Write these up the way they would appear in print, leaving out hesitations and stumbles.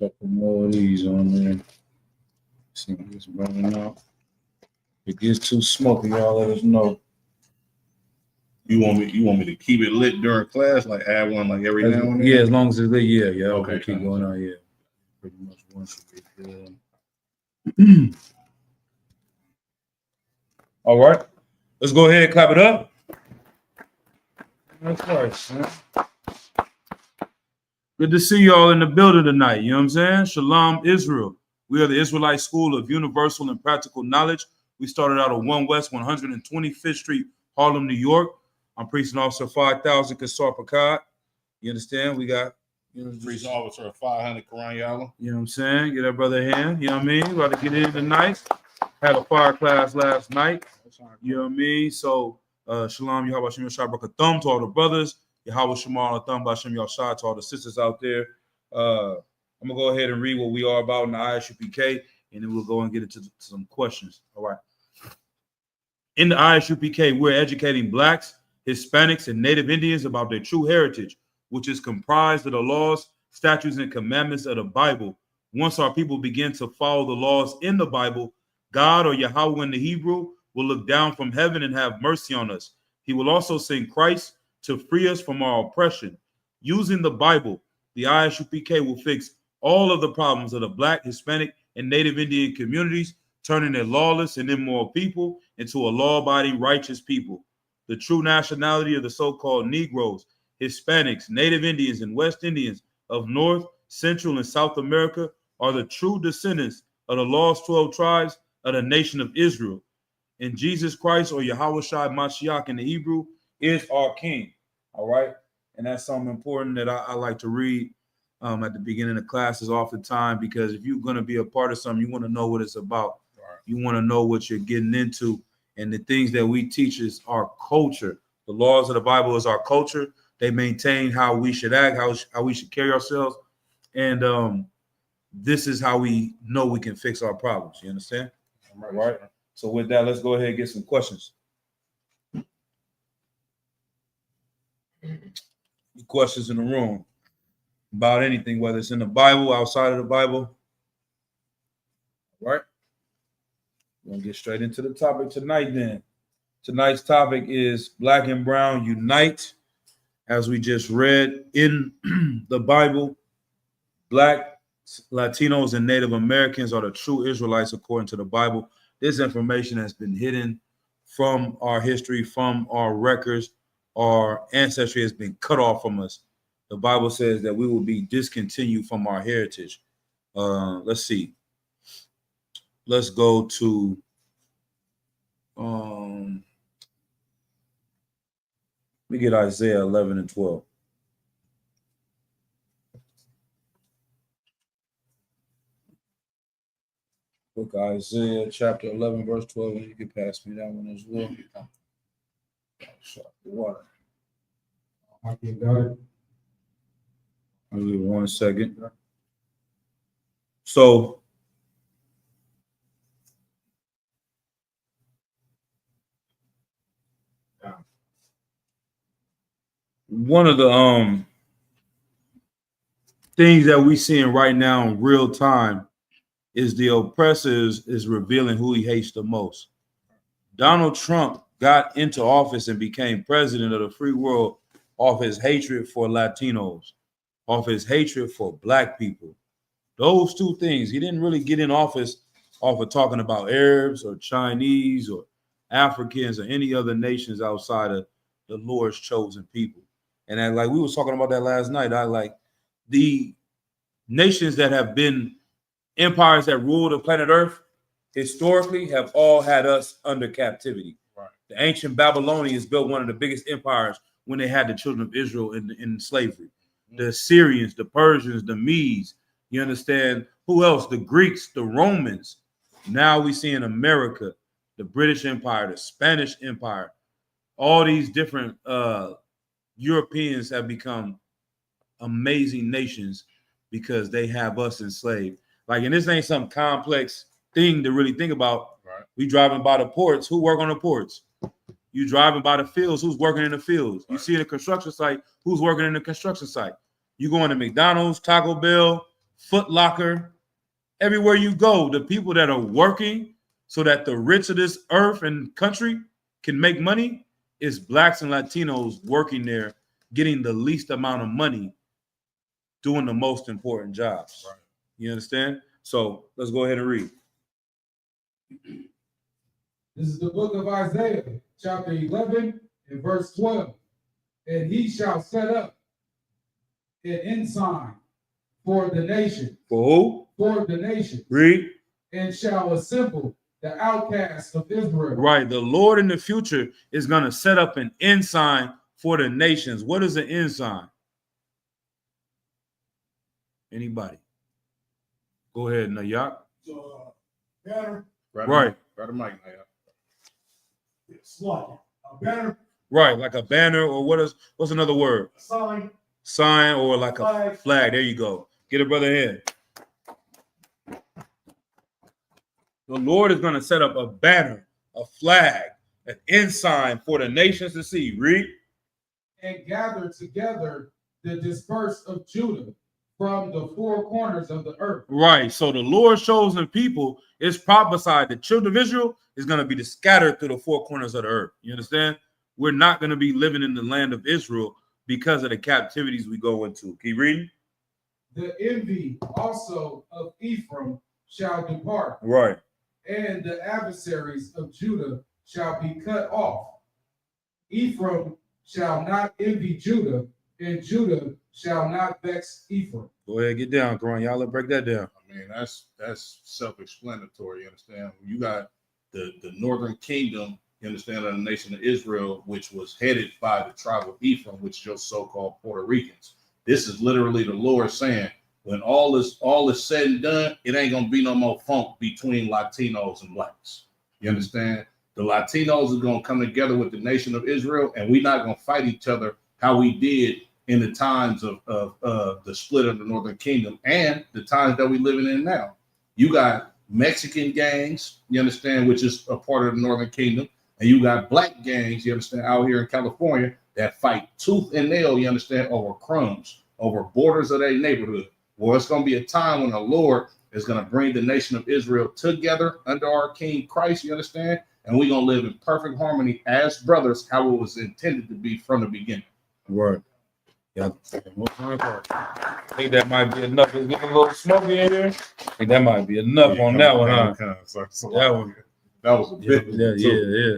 couple more of these on there. See if it's burning out. If it gets too smoky, y'all let us know. You want me to keep it lit during class, like add one like every now and then? Yeah, as long as it's lit, yeah. Okay, We'll keep fine. going on, yeah. Pretty much one should be good. All right. Let's go ahead and clap it up. That's right, man. Good to see y'all in the building tonight. You know what I'm saying? Shalom, Israel. We are the Israelite School of Universal and Practical Knowledge. We started out at 1 West 125th Street, Harlem, New York. I'm Priest and Officer 5000 Kasar Pakad. You understand? We got Priest Officer 500 Quran Yala. You know what I'm saying? Get that brother a hand. You know what I mean? About to get in tonight. Had a fire class last night. You know what I mean? So, Shalom, Yahweh Shem Yashai Brakathum to all the brothers. Yahweh Shemal Atham Bashem Yashai to all the sisters out there. I'm going to go ahead and read what we are about in the ISUPK, and then we'll go and get into some questions. All right. In the ISUPK, we're educating Blacks, Hispanics, and Native Indians about their true heritage, which is comprised of the laws, statutes, and commandments of the Bible. Once our people begin to follow the laws in the Bible, God, or Yahweh in the Hebrew, will look down from heaven and have mercy on us. He will also send Christ to free us from our oppression. Using the Bible, the ISUPK will fix all of the problems of the Black, Hispanic, and Native Indian communities, turning their lawless and immoral people into a law-abiding, righteous people. The true nationality of the so-called Negroes, Hispanics, Native Indians, and West Indians of North, Central, and South America are the true descendants of the lost 12 tribes of the nation of Israel. And Jesus Christ, or Yahweh Shai Mashiach in the Hebrew, is our King. All right? And that's something important that I like to read at the beginning of classes oftentimes, because if you're going to be a part of something, you want to know what it's about. Right. You want to know what you're getting into. And the things that we teach is our culture. The laws of the Bible is our culture. They maintain how we should act, how we should carry ourselves. And this is how we know we can fix our problems. You understand? All right. So with that, let's go ahead and get some questions. Questions in the room about anything, whether it's in the Bible, outside of the Bible. All right. We're gonna get straight into the topic tonight then. Tonight's topic is Black and Brown Unite. As we just read in the Bible, Black, Latinos, and Native Americans are the true Israelites according to the Bible. This information has been hidden from our history, from our records. Our ancestry has been cut off from us. The Bible says that we will be discontinued from our heritage. Let's see. Let's go to let me get Isaiah 11 and 12. Book of Isaiah, chapter 11, verse 12. And you can pass me that one as well. Shut the water. I'll give you 1 second. So, one of the things that we seeing right now in real time is the oppressor is revealing who he hates the most. Donald Trump got into office and became president of the free world off his hatred for Latinos, off his hatred for Black people. Those two things. He didn't really get in office off of talking about Arabs or Chinese or Africans or any other nations outside of the Lord's chosen people. And I, like we was talking about that last night, I like the nations that have been empires that rule the planet Earth historically have all had us under captivity. Right. The ancient Babylonians built one of the biggest empires when they had the children of Israel in slavery. Mm-hmm. The Assyrians, the Persians, the Medes, you understand? Who else? The Greeks, the Romans. Now we see in America, the British Empire, the Spanish Empire, all these different Europeans have become amazing nations because they have us enslaved. Like, and this ain't some complex thing to really think about. Right. We driving by the ports. Who work on the ports? You driving by the fields. Who's working in the fields? Right. You see the construction site. Who's working in the construction site? You going to McDonald's, Taco Bell, Foot Locker, everywhere you go, the people that are working so that the rich of this earth and country can make money is blacks and Latinos working there, getting the least amount of money, doing the most important jobs. Right. You understand? So let's go ahead and read. This is the book of Isaiah, chapter 11 and verse 12. And he shall set up an ensign for the nation. For who? For the nation. Read. And shall assemble the outcasts of Israel. Right. The Lord in the future is going to set up an ensign for the nations. What is an ensign? Anybody? Go ahead, Nayak. So, banner, Right. Right, Mike. it's like a banner, Right, like a banner, or what's another word? a sign, Sign, or like a flag. flag. There you go. Get it, brother here. The Lord is going to set up a banner, a flag, an ensign for the nations to see. Read. And gather together the dispersed of Judah from the four corners of the earth. Right. So the Lord's chosen people is prophesied. The children of Israel is going to be scattered through the four corners of the earth. You understand? We're not going to be living in the land of Israel because of the captivities we go into. Keep reading. The envy also of Ephraim shall depart, Right. and the adversaries of Judah shall be cut off. Ephraim shall not envy Judah, and Judah shall not vex Ephraim. Go ahead, get down, Quran. Y'all, let's break that down. I mean, that's self-explanatory. You understand? You got the northern kingdom, you understand, of the nation of Israel, which was headed by the tribe of Ephraim, which is your so-called Puerto Ricans. This is literally the Lord saying, when all is said and done, it ain't gonna be no more funk between Latinos and blacks. You understand? The Latinos are gonna come together with the nation of Israel, and we're not gonna fight each other how we did in the times of the split of the Northern Kingdom and the times that we're living in now. You got Mexican gangs, you understand, which is a part of the Northern Kingdom, and you got black gangs, you understand, out here in California that fight tooth and nail, you understand, over crumbs, over borders of their neighborhood. Well, it's going to be a time when the Lord is going to bring the nation of Israel together under our King Christ, you understand, and we're going to live in perfect harmony as brothers, how it was intended to be from the beginning. Right. Yeah. I think that might be enough. It's getting a little smoky in here. I think that might be enough on that one, huh? That one. That was a bit. Yeah.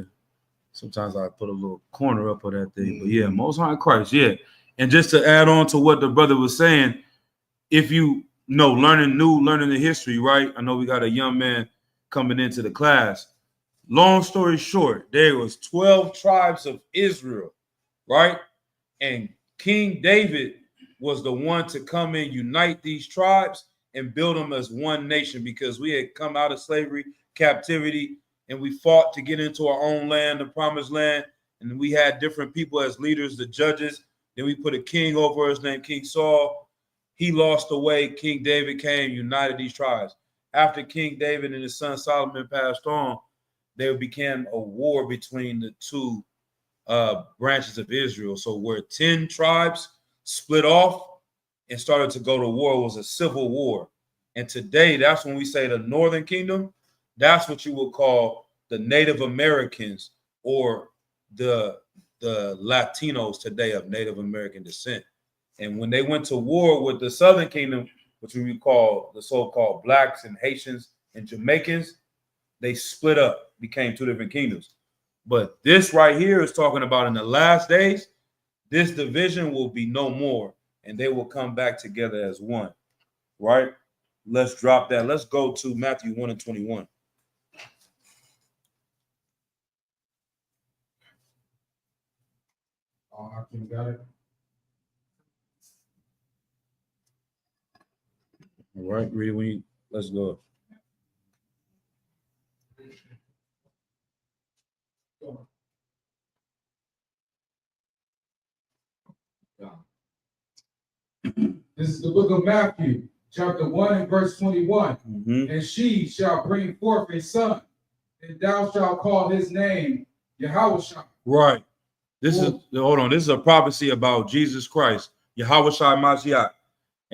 Sometimes I put a little corner up of that thing, but yeah, Most High Christ, yeah. And just to add on to what the brother was saying, if you know, learning the history, right? I know we got a young man coming into the class. Long story short, there was 12 tribes of Israel, right? And King David was the one to come and unite these tribes and build them as one nation, because we had come out of slavery, captivity, and we fought to get into our own land, the promised land. And we had different people as leaders, the judges. Then we put a king over us named King Saul. He lost the way. King David came, united these tribes. After King David and his son Solomon passed on, there became a war between the two branches of Israel. So where 10 tribes split off and started to go to war, it was a civil war. And today, that's when we say the Northern Kingdom. That's what you would call the Native Americans, or the Latinos today of Native American descent. And when they went to war with the Southern Kingdom, which we call the so-called blacks and Haitians and Jamaicans, they split up, became two different kingdoms. But this right here is talking about in the last days, this division will be no more, and they will come back together as one, right? Let's drop that. Let's go to Matthew 1:21. I got it. All right, read it when you, let's go. This is the book of Matthew, chapter 1 and verse 21. Mm-hmm. And she shall bring forth a son, and thou shalt call his name Yahushua. Right. This is, hold on, this is a prophecy about Jesus Christ, Yahushua Mashiach.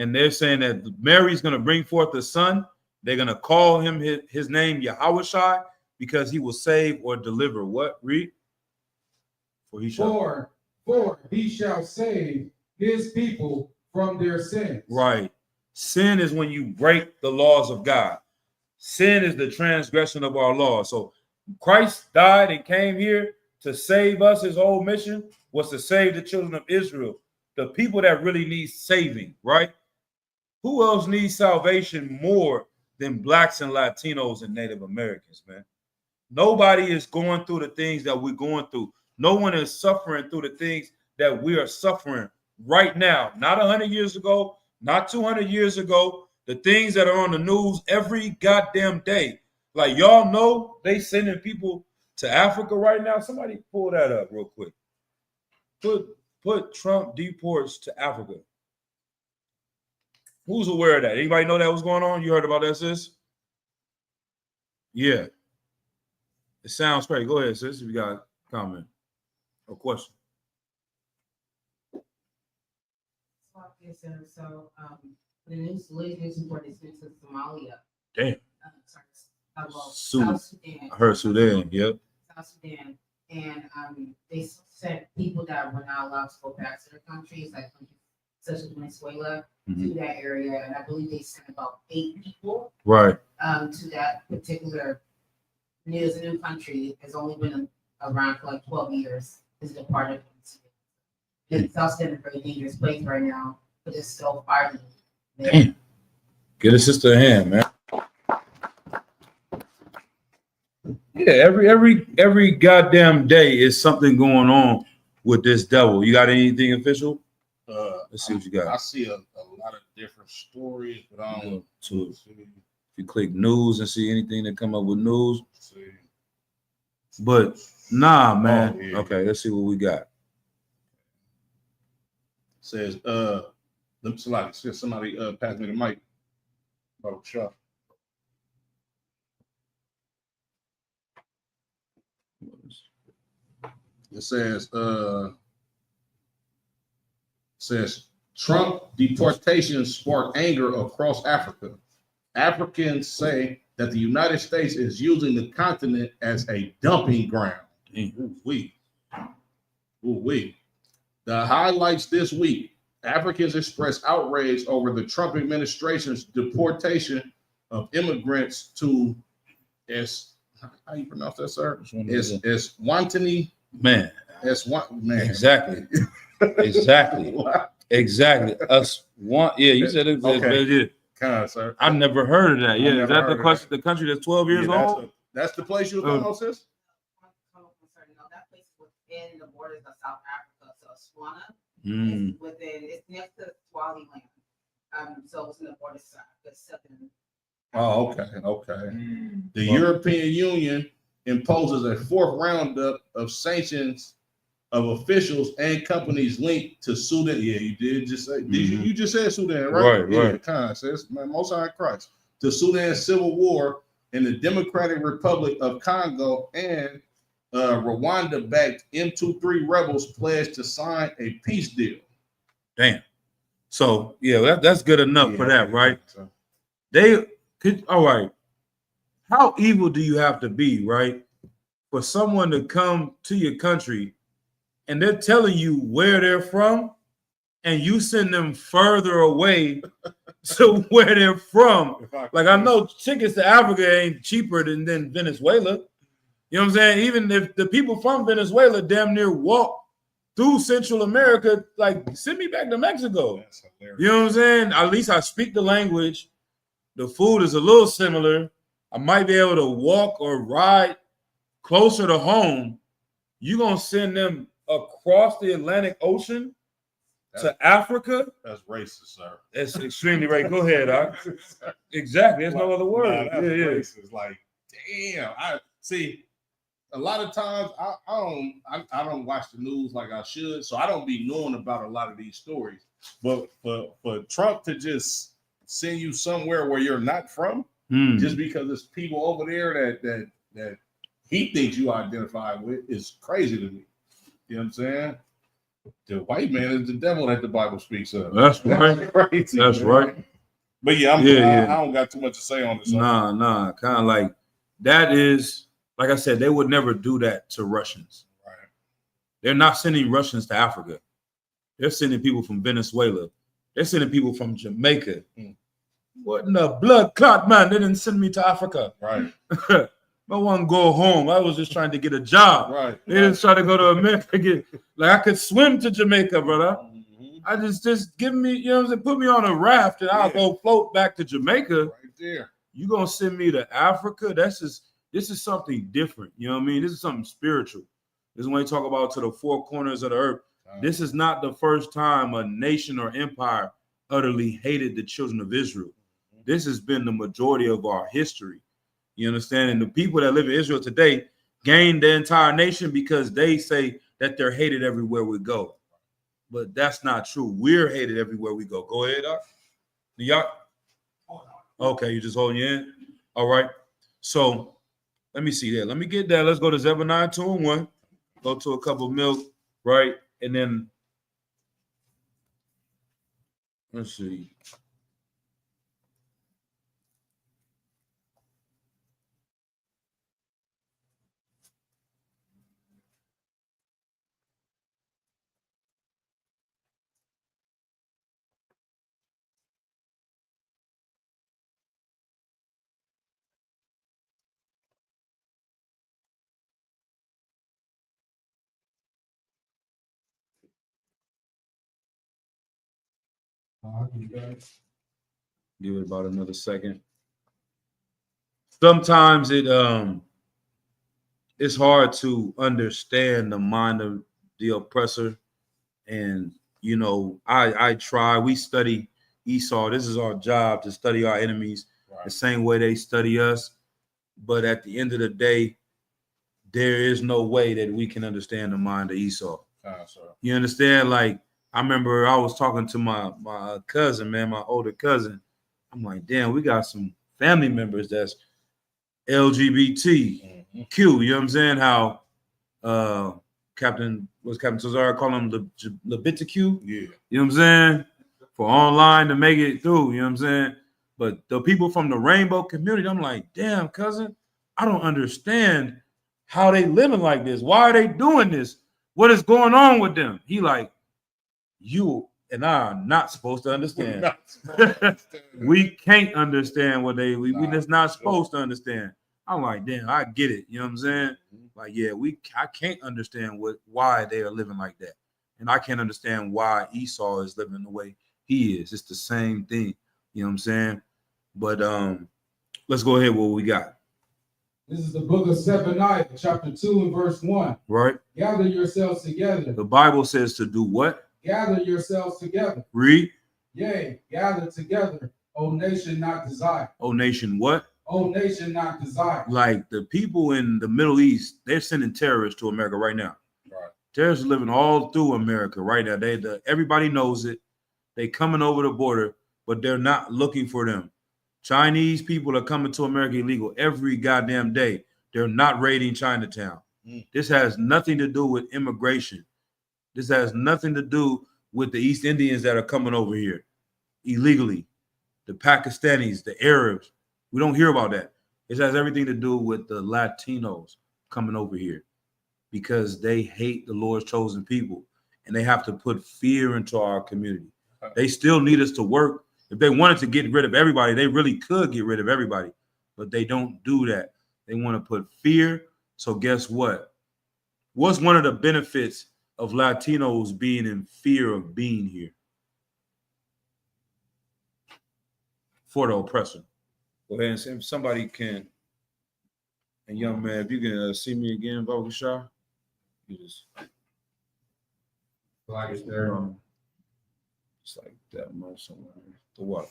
and they're saying that Mary's going to bring forth a son. They're going to call him his name Yahushua because he will save or deliver. What? Read. For he shall save his people from their sins. Right. Sin is when you break the laws of God. Sin is the transgression of our law. So Christ died and came here to save us. His whole mission was to save the children of Israel, the people that really need saving, right? Who else needs salvation more than blacks and Latinos and Native Americans, man? Nobody is going through the things that we're going through. No one is suffering through the things that we are suffering right now. Not 100 years ago, not 200 years ago. The things that are on the news every goddamn day. Like, y'all know they sending people to Africa right now. Somebody pull that up real quick. Put Trump deports to Africa. Who's aware of that? Anybody know that was going on? You heard about that, sis? Yeah. It sounds crazy. Go ahead, sis, if you got a comment or question. So, the latest news report is into Somalia. Damn. South Sudan. I heard Sudan. Yep. South Sudan, and they sent people that were not allowed to go back to their countries, like such as Venezuela, to that area, and I believe they sent about 8 people, Right. to that particular new country. Has only been around for like 12 years. Is a part of it. South Sudan is a very dangerous place right now, but it's still fighting. Damn. Get a sister a hand, man. Yeah, every goddamn day is something going on with this devil. You got anything official? Let's see what you got. I see a lot of different stories, but I don't If you click news and see anything that come up with news. see. But nah, man. Oh, yeah. Okay, let's see what we got. Says somebody pass me the mic. Oh, sure. It says Trump deportation sparked anger across Africa. Africans say that the United States is using the continent as a dumping ground. Ooh-wee. Ooh-wee. The highlights this week: Africans expressed outrage over the Trump administration's deportation of immigrants to how you pronounce that, sir? Eswatini. Man. Man. Exactly. Exactly. Exactly. Yeah, you said it. Okay. Kind of, sir. I've never heard of that. Yeah, never is that heard of the country that's 12 years old? That's the place you were talking about, sis? No, that place is within the borders of South Africa. So Swana Mm. is it's next to Swaziland. So it's in the border side. The southern. Oh, okay. The European Union imposes a 4th roundup of sanctions of officials and companies linked to Sudan. Yeah, you did just say. Did you just said Sudan, right? Right. Kind of says Most High Christ. The Sudan Civil War in the Democratic Republic of Congo and Rwanda-backed M23 rebels pledged to sign a peace deal. Damn. So yeah, that's good enough for that, right? So, They could. All right. How evil do you have to be, right, for someone to come to your country and they're telling you where they're from, and you send them further away to where they're from? Like, I know tickets to Africa ain't cheaper than Venezuela. You know what I'm saying? Even if the people from Venezuela damn near walk through Central America, like, send me back to Mexico. that's hilarious. You know what I'm saying? At least I speak the language. The food is a little similar. I might be able to walk or ride closer to home. You're going to send them across the Atlantic Ocean to Africa? That's racist, sir. That's extremely racist. Go ahead, Doc. Exactly. There's no other word. Nah, that's racist. Like, damn. I see. A lot of times, I don't watch the news like I should, so I don't be knowing about a lot of these stories. But for Trump to just send you somewhere where you're not from, just because there's people over there that he thinks you identify with, is crazy to me. You know what I'm saying? The white man is the devil that the Bible speaks of. That's right. Crazy. That's man. right. But yeah, Yeah. I don't got too much to say on this. Nah. Kind of like that is, like I said, they would never do that to Russians. Right. They're not sending Russians to Africa. They're sending people from Venezuela. They're sending people from Jamaica. Mm. What in the blood clot, man? They didn't send me to Africa. Right. I want to go home. I was just trying to get a job. Right. They didn't try to go to America. Like I could swim to Jamaica, brother. Mhm. I just give me, you know what I'm saying? Put me on a raft and I'll go float back to Jamaica. Right there. You gonna send me to Africa? This is something different. You know what I mean? This is something spiritual. This is when they talk about to the four corners of the earth. This is not the first time a nation or empire utterly hated the children of Israel. This has been the majority of our history. You understand? And the people that live in Israel today gained the entire nation because they say that they're hated everywhere we go. But that's not true. We're hated everywhere we go. Go ahead, Doc. Y'all. Okay, you just holding your in? All right. So let me see that. Let me get that. Let's go to Zephaniah 2:1. Go to a cup of milk, right? And then let's see. Give it about another second. Sometimes it's hard to understand the mind of the oppressor. And you know, I try. We study Esau. This is our job to study our enemies the same way they study us. But at the end of the day, there is no way that we can understand the mind of Esau. You understand? Like I remember I was talking to my cousin, man, my older cousin. I'm like, damn, we got some family members that's LGBTQ. You know what I'm saying? How Captain Cesar call him the LGBTQ? Yeah. You know what I'm saying? For online to make it through, you know what I'm saying? But the people from the rainbow community, I'm like, damn, cousin, I don't understand how they living like this. Why are they doing this? What is going on with them? He like, you and I are not supposed to understand. We can't understand what we just not supposed to understand. I'm like, damn, I get it. You know what I'm saying? Like, yeah, I can't understand why they are living like that. And I can't understand why Esau is living the way he is. It's the same thing. You know what I'm saying? But let's go ahead with what we got. This is the book of Zephaniah, chapter 2 and verse 1. Right. Gather yourselves together. The Bible says to do what? Gather yourselves together. Read. Yea, gather together, O nation not desired. O nation what? O nation not desired. Like the people in the Middle East, they're sending terrorists to America right now. Right. Terrorists are living all through America right now. Everybody knows it. They coming over the border, but they're not looking for them. Chinese people are coming to America illegal every goddamn day. They're not raiding Chinatown. This has nothing to do with immigration. This has nothing to do with the East Indians that are coming over here illegally, the Pakistanis, the Arabs. We don't hear about that. It has everything to do with the Latinos coming over here because they hate the Lord's chosen people and they have to put fear into our community. They still need us to work. If they wanted to get rid of everybody, they really could get rid of everybody, but they don't do that. They want to put fear. So guess what? What's one of the benefits of Latinos being in fear of being here? For the oppressor. Go ahead and say if somebody can. And young man, if you can see me again, Vocal Shah, you just Like it's there. Just like that much somewhere. The what?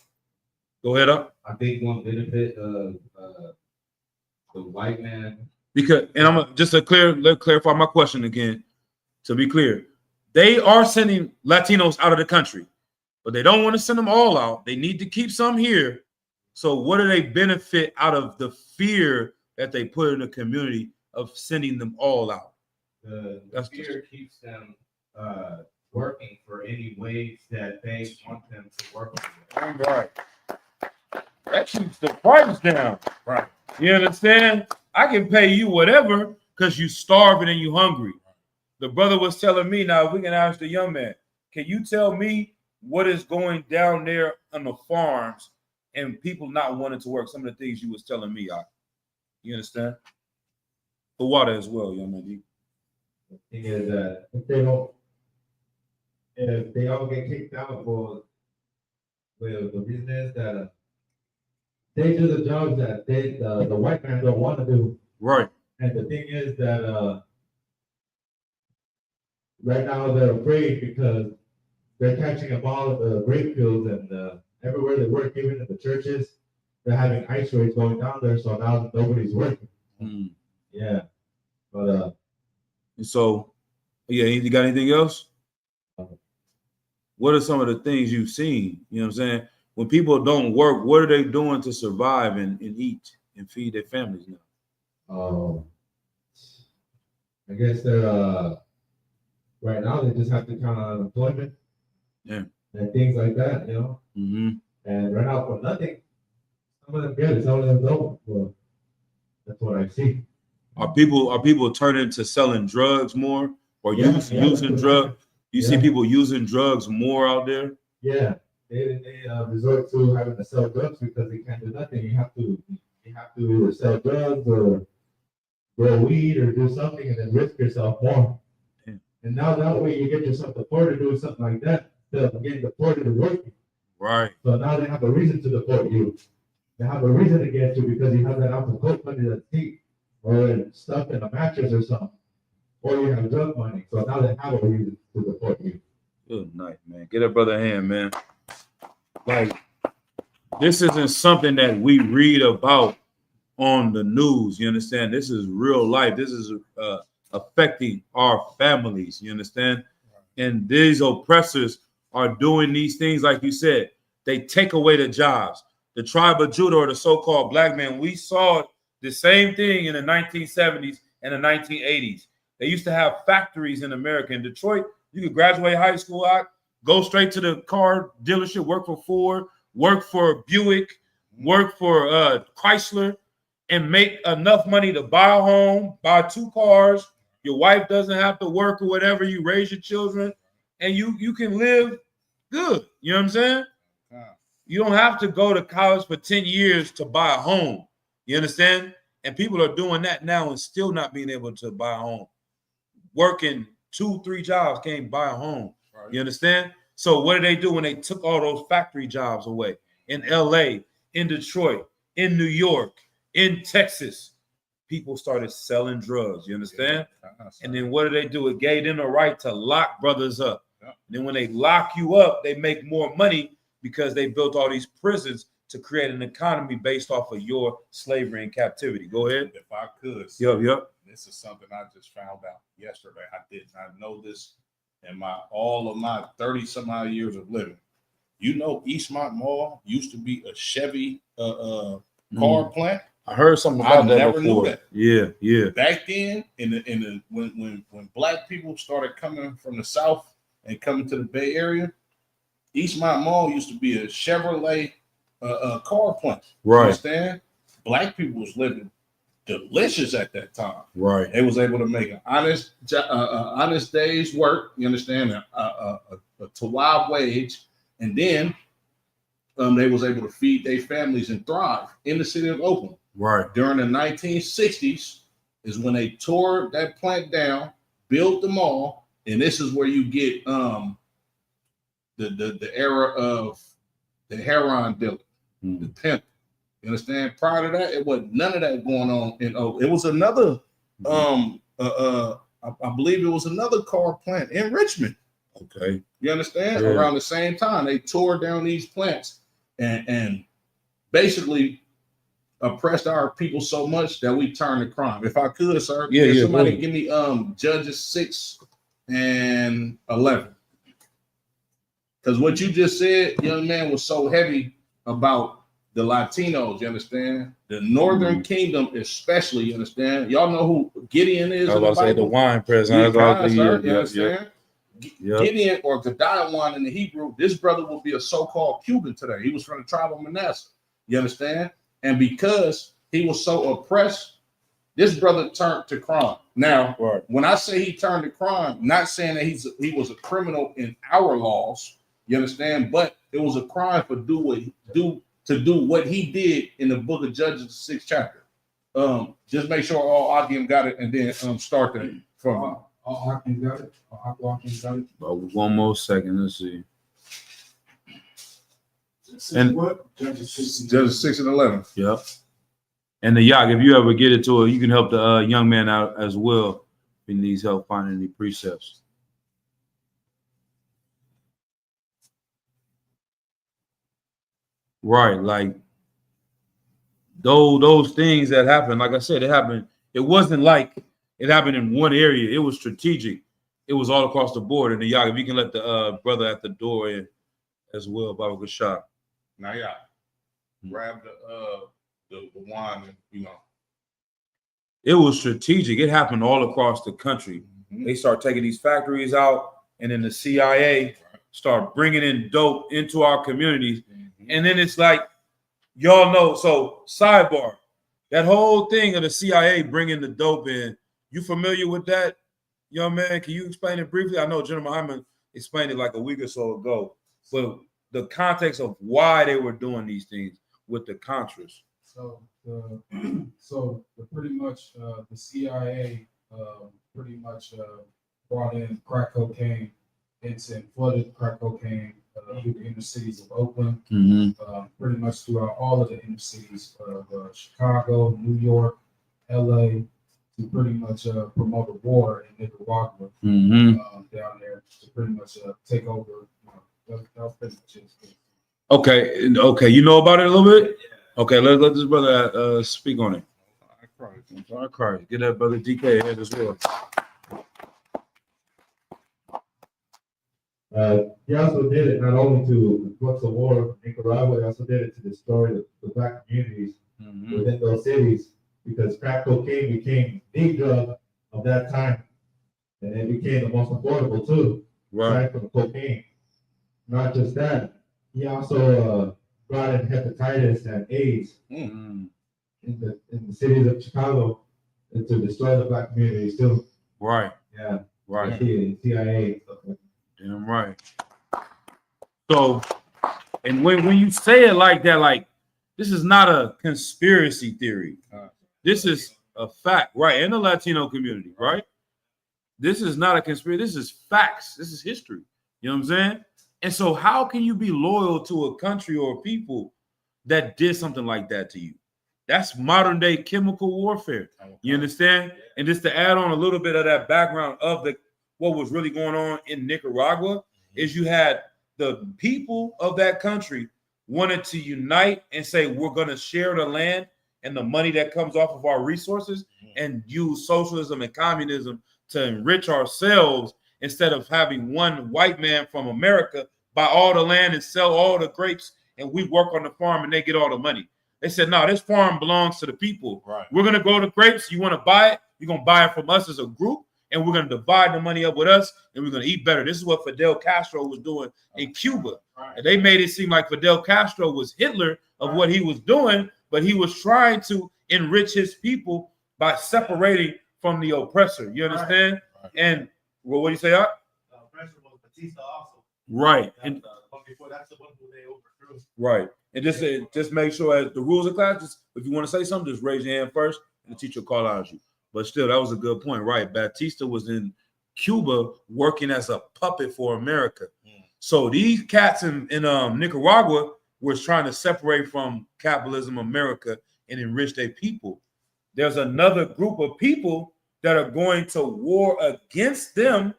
Go ahead up. I think one benefit of the white man. Because, and I'm just to clarify my question again. To be clear, they are sending Latinos out of the country, but they don't want to send them all out. They need to keep some here. So what do they benefit out of the fear that they put in the community of sending them all out? The fear keeps them working for any wage that they want them to work for. All right. That keeps the price down. Right. You understand? I can pay you whatever because you starving and you hungry. The brother was telling me, now we can ask the young man, can you tell me what is going down there on the farms and people not wanting to work? Some of the things you was telling me, you understand? The water as well, young man. The thing is that if they all get kicked out, well, the reason is that they do the jobs that the white man don't want to do. Right. And the thing is that right now they're afraid because they're catching up all of the grape fields and everywhere they work, even in the churches, they're having ice raids going down there. So now nobody's working. Mm. Yeah, but And so, yeah, you got anything else? What are some of the things you've seen? You know what I'm saying? When people don't work, what are they doing to survive and eat and feed their families now? I guess they're right now they just have to count on unemployment. Yeah. And things like that, you know. Mm-hmm. And right now for nothing, some of them get it, some of them don't. Well, that's what I see. Are people turning to selling drugs more or using drugs? You see people using drugs more out there? Yeah, they resort to having to sell drugs because they can't do nothing. You have to either sell drugs or grow weed or do something and then risk yourself more. Yeah. And now that way you get yourself deported doing something like that instead of getting deported and working. Right. So now they have a reason to deport you. They have a reason to get you because you have that ounce of coke money that's deep or stuff in a mattress or something. Or you have drug money. So now they have a reason to deport you. Good night, man. Get a brother a hand, man. Like, this isn't something that we read about on the news. You understand? This is real life. This is affecting our families. You understand? And these oppressors are doing these things, like you said. They take away the jobs. The tribe of Judah, or the so-called black man, we saw the same thing in the 1970s and the 1980s. They used to have factories in America. In Detroit, you could graduate high school out, go straight to the car dealership, work for Ford, work for Buick, work for Chrysler, and make enough money to buy a home, buy 2 cars. Your wife doesn't have to work or whatever. You raise your children, and you can live good. You know what I'm saying? You don't have to go to college for 10 years to buy a home. You understand? And people are doing that now and still not being able to buy a home. Working 2-3 jobs, can't buy a home. Right. You understand? So what did they do when they took all those factory jobs away in LA, in Detroit, in New York, in Texas? People started selling drugs. You understand? And then what did they do? It gave them the right to lock brothers up. And then when they lock you up, they make more money because they built all these prisons to create an economy based off of your slavery and captivity. Go ahead. If I could. Yep. This is something I just found out yesterday. I did not know this in all of my 30 some odd years of living. You know, Eastmont Mall used to be a Chevy car plant. I heard something about that never before. knew that. Yeah. Back then, when black people started coming from the South and coming to the Bay Area, Eastmont Mall used to be a Chevrolet car plant. Right. Understand? Black people was living delicious at that time. Right. They was able to make an honest day's work. You understand? A Tawab wage, and then they was able to feed their families and thrive in the city of Oakland. Right. During the 1960s is when they tore that plant down, built the mall, and this is where you get the era of the heroin dealer, the pimp. You understand? Prior to that, it wasn't none of that going on in Oakland. It was another I believe it was another car plant in Richmond. Okay. You understand? Yeah. Around the same time, they tore down these plants and basically oppressed our people so much that we turned to crime. If I could, sir, somebody give me Judges 6 and 11. Because what you just said, young man, was so heavy about the Latinos, you understand? The Northern Kingdom, especially, you understand? Y'all know who Gideon is? I was about to say the wine president. You understand? Yep. Gideon or Gadiawan in the Hebrew, this brother will be a so-called Cuban today. He was from the tribe of Manasseh. You understand? And because he was so oppressed, this brother turned to crime. Now, Right. when I say he turned to crime, not saying that he was a criminal in our laws, you understand? But it was a crime for do what he did in the book of Judges, the 6th chapter. Just make sure all Akim got it, and then start that from. Akim got it. Akim got it. But one more second. Let's see. And what? Judges 6. Judges 6 and 11. Yep. And the Yak, if you ever get it to her, you can help the young man out as well if he needs help finding any precepts. Right, like those things that happened, like I said, it happened. It wasn't like it happened in one area. It was strategic. It was all across the board. And the Yak, if you can let the brother at the door in as well, Baba good shot. Now, yeah, grab the wine, and, you know. It was strategic. It happened all across the country. Mhm. They start taking these factories out, and then the CIA start bringing in dope into our communities. And then it's like, y'all know, so sidebar, that whole thing of the CIA bringing the dope in, you familiar with that, young man? Can you explain it briefly? I know General Muhammad explained it like a week or so ago, but the context of why they were doing these things with the Contras. So pretty much the CIA pretty much brought in crack cocaine. It's flooded crack cocaine through the inner cities of Oakland, pretty much throughout all of the inner cities of Chicago, New York, LA, to pretty much promote a war in Nicaragua down there to pretty much take over. That was pretty much it. Okay, you know about it a little bit? Okay, let this brother speak on it. All right, get that brother DK ahead as well. He also did it not only to influx the war in Nicaragua, he also did it to destroy the black communities within those cities, because crack cocaine became the drug of that time, and it became the most affordable too, Right. aside from cocaine. Not just that, he also brought in hepatitis and AIDS in the cities of Chicago to destroy the black communities too. Right. Yeah, Right. CIA. Damn right. So, and when you say it like that, like this is not a conspiracy theory. This is a fact, right? In the Latino community, right? This is not a conspiracy. This is facts. This is history. You know what I'm saying? And so, how can you be loyal to a country or people that did something like that to you? That's modern day chemical warfare. You understand? And just to add on a little bit of that background of what was really going on in Nicaragua is you had the people of that country wanted to unite and say, we're going to share the land and the money that comes off of our resources and use socialism and communism to enrich ourselves instead of having one white man from America buy all the land and sell all the grapes and we work on the farm and they get all the money. They said, no, this farm belongs to the people. Right. We're going to grow the grapes. You want to buy it? You're going to buy it from us as a group. And we're going to divide the money up with us, and we're going to eat better. This is what Fidel Castro was doing in Cuba. Right. And they made it seem like Fidel Castro was Hitler of what he was doing, but he was trying to enrich his people by separating from the oppressor. You understand? Right. And well, what do you say, Art? Oppressor was Batista also. Right. And But before that's the one who they overthrew. right. And just make sure as the rules of class, just, if you want to say something, just raise your hand first, and the teacher will call out you. But still, that was a good point, right? Batista was in Cuba working as a puppet for America. So these cats in Nicaragua was trying to separate from capitalism America and enrich their people. There's another group of people that are going to war against them,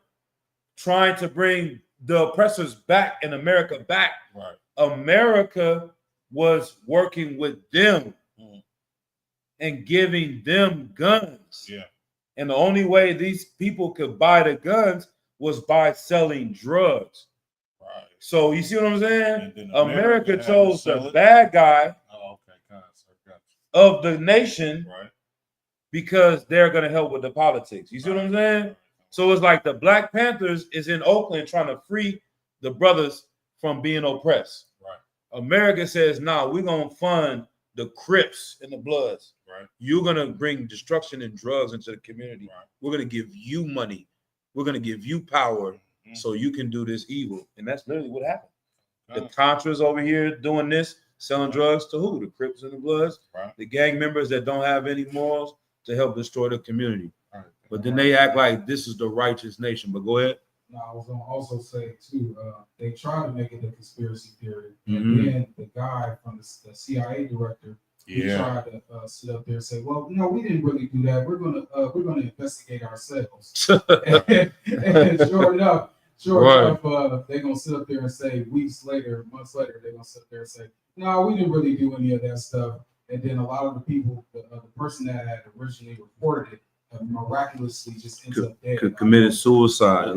trying to bring the oppressors back and America back. Right. America was working with them and giving them guns. Yeah. And the only way these people could buy the guns was by selling drugs. Right. So you see what I'm saying? And then America had to chose sell the it. bad guy Oh, okay. Got you. of the nation Right. because they're going to help with the politics. You see what I'm saying? So it's like the Black Panthers is in Oakland trying to free the brothers from being oppressed. Right. America says, "No, we're gonna fund the Crips and the Bloods. Right. You're gonna bring destruction and drugs into the community. Right. We're gonna give you money. We're gonna give you power, Mhm. so you can do this evil." And that's literally what happened. The Okay. Contras over here doing this, selling drugs to who? The Crips and the Bloods, Right. the gang members that don't have any morals to help destroy the community. Right. But then they act like this is the righteous nation. But go ahead. Now, I was gonna also say too, they try to make it a conspiracy theory, Mhm. and then the guy from the CIA director, he Yeah. tried to sit up there and say, "Well, no, we didn't really do that. We're gonna investigate ourselves." And sure enough, they're gonna sit up there and say weeks later, months later, they're gonna sit there and say, "No, we didn't really do any of that stuff." And then a lot of the people, the person that had originally reported it, miraculously just ends up dead. Committed suicide.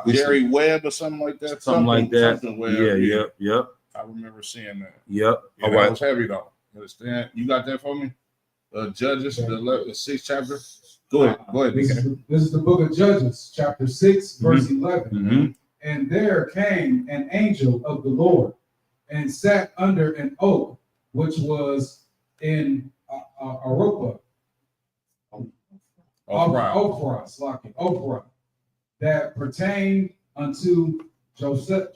Jerry Webb or something like that. Something like that. Something Webb, Yep. I remember seeing that. Yeah, That was heavy though. You understand? You got that for me? Judges, the 6th chapter. Go ahead. This is the book of Judges, chapter 6, verse 11. Mhm. And there came an angel of the Lord and sat under an oak, which was in Aropa, Ophrah, that pertained unto Joseph,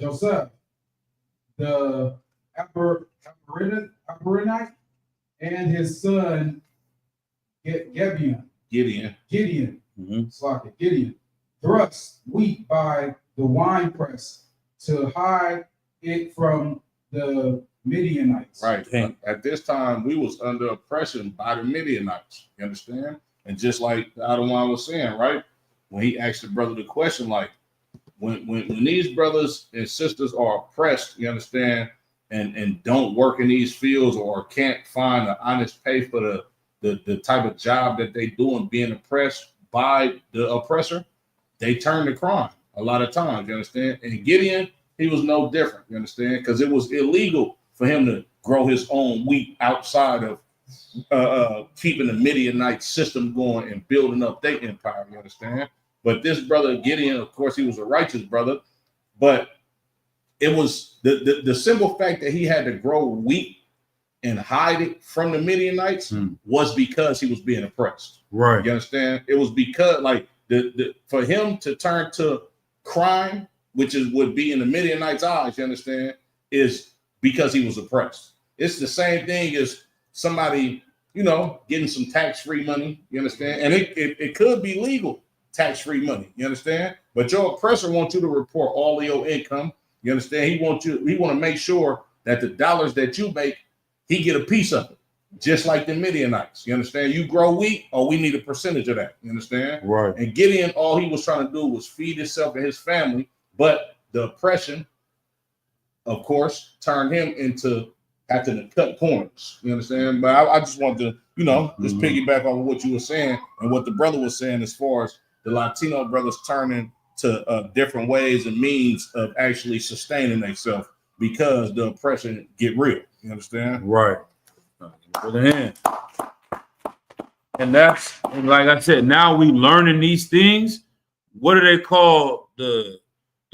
the Abiranite, and his son Gideon, Mhm. thrust wheat by the winepress to hide it from the Midianites. Right. Dang. At this time, we was under oppression by the Midianites. You understand? And just like Adawan was saying, right? When he asked the brother the question, like, when these brothers and sisters are oppressed, you understand, and don't work in these fields or can't find an honest pay for the type of job that they do and being oppressed by the oppressor, they turn to crime a lot of times, you understand? And Gideon, he was no different, you understand? Because it was illegal for him to grow his own wheat outside of keeping the Midianite system going and building up their empire, you understand? But this brother Gideon, of course, he was a righteous brother, but it was the simple fact that he had to grow wheat and hide it from the Midianites was because he was being oppressed. Right. You understand? It was because like for him to turn to crime, which would be in the Midianites' eyes, you understand, is because he was oppressed. It's the same thing as somebody, getting some tax-free money, you understand? And it could be legal tax-free money, you understand? But your oppressor wants you to report all of your income, you understand? He want to make sure that the dollars that you make, he get a piece of it, just like the Midianites, you understand? You grow wheat, we need a percentage of that, you understand? Right. And Gideon, all he was trying to do was feed himself and his family, but the oppression, of course, turned him into having to cut corners. You understand? But I just want to, just piggyback on what you were saying and what the brother was saying as far as the Latino brothers turning to different ways and means of actually sustaining themselves because the oppression get real. You understand? Right. With a hand. And like I said, now we learning these things. What do they call the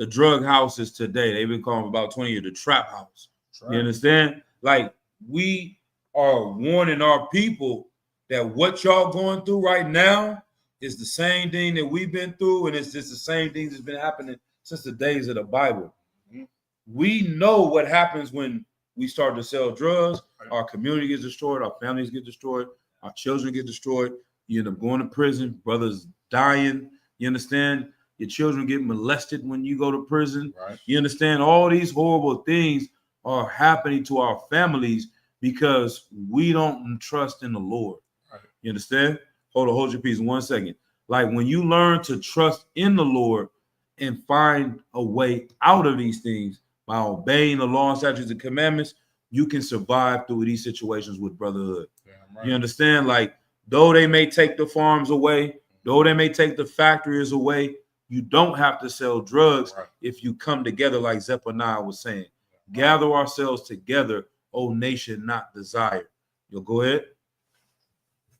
drug houses today? They've been calling about 20 years the trap house. Right. You understand? Like we are warning our people that what y'all going through right now is the same thing that we've been through, and it's just the same things that's been happening since the days of the Bible. Mm-hmm. We know what happens when we start to sell drugs. Our community gets destroyed, our families get destroyed, our children get destroyed. You end up going to prison, brothers dying. You understand? Your children get molested when you go to prison. Right. You understand? All these horrible things are happening to our families because we don't trust in the Lord. Right. You understand? Hold your peace 1 second. Like when you learn to trust in the Lord and find a way out of these things by obeying the law and statutes and commandments, you can survive through these situations with brotherhood. Damn right. You understand? Like, though they may take the farms away, though they may take the factories away, you don't have to sell drugs if you come together, like Zephaniah was saying. Gather ourselves together, O nation not desired. You'll go ahead.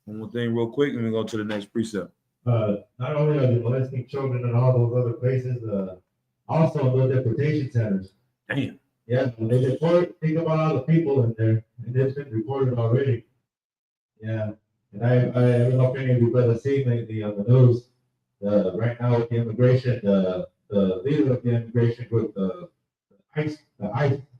One more thing real quick, and we go to the next precept. not only are they molesting children in all those other places, also those deportation centers. Damn. Yeah, when they deport, think about all the people in there, and it's been reported already. Yeah, and I don't know if any of you brothers seen lately on the news, right now with the immigration, the leader of the immigration group, the ICE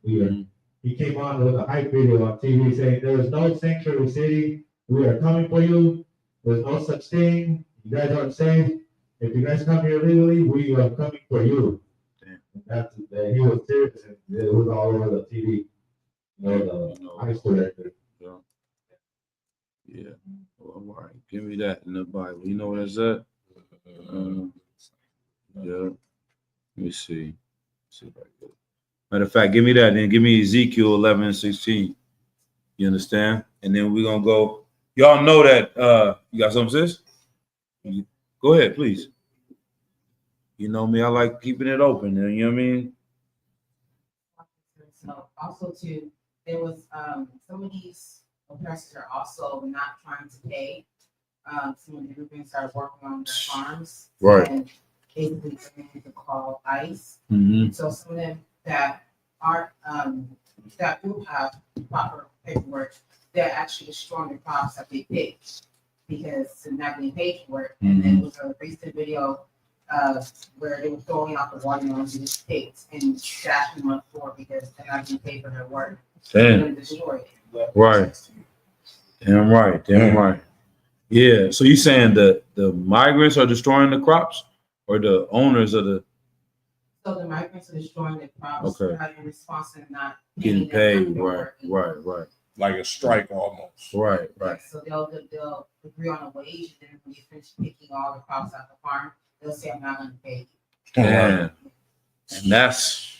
leader, he came on with a hype video on TV saying there is no sanctuary city, we are coming for you, there's no such thing, you guys aren't safe, if you guys come here illegally, we are coming for you. Damn. And he was serious, and it was all over the TV, the ICE director. Yeah. Well, all right. Give me that in the Bible. You know what it said? Yeah. Let me see. See if I get it. Matter of fact, give me that. Then give me Ezekiel 11:16. You understand? And then we're gonna go. Y'all know that. You got something, sis? Go ahead, please. You know me. I like keeping it open. You know what I mean? So also too, there was some of these oppressors are also not trying to pay. Some of the groupings started working on their farms. Right. And basically trying to call ICE. Mm-hmm. So some of them that are that do have proper paperwork, they're actually destroying the crops that they picked because they're not getting paid for it. And then there was a recent video where they were throwing out the watermelons they just picked and dashing them on the floor because they're not getting paid for their work. Damn. They're destroyed. Right. Damn right. Damn right. Yeah. So you saying the migrants are destroying the crops, or the owners of the So the migrants are destroying the crops. Okay. In response to not getting paying paid? them Right. for Right. work. Right. Like a strike almost. Right. Right. So they'll agree on a wage, and then when they finish picking all the crops out the farm, they'll say, "I'm not going to pay you." Damn. And that's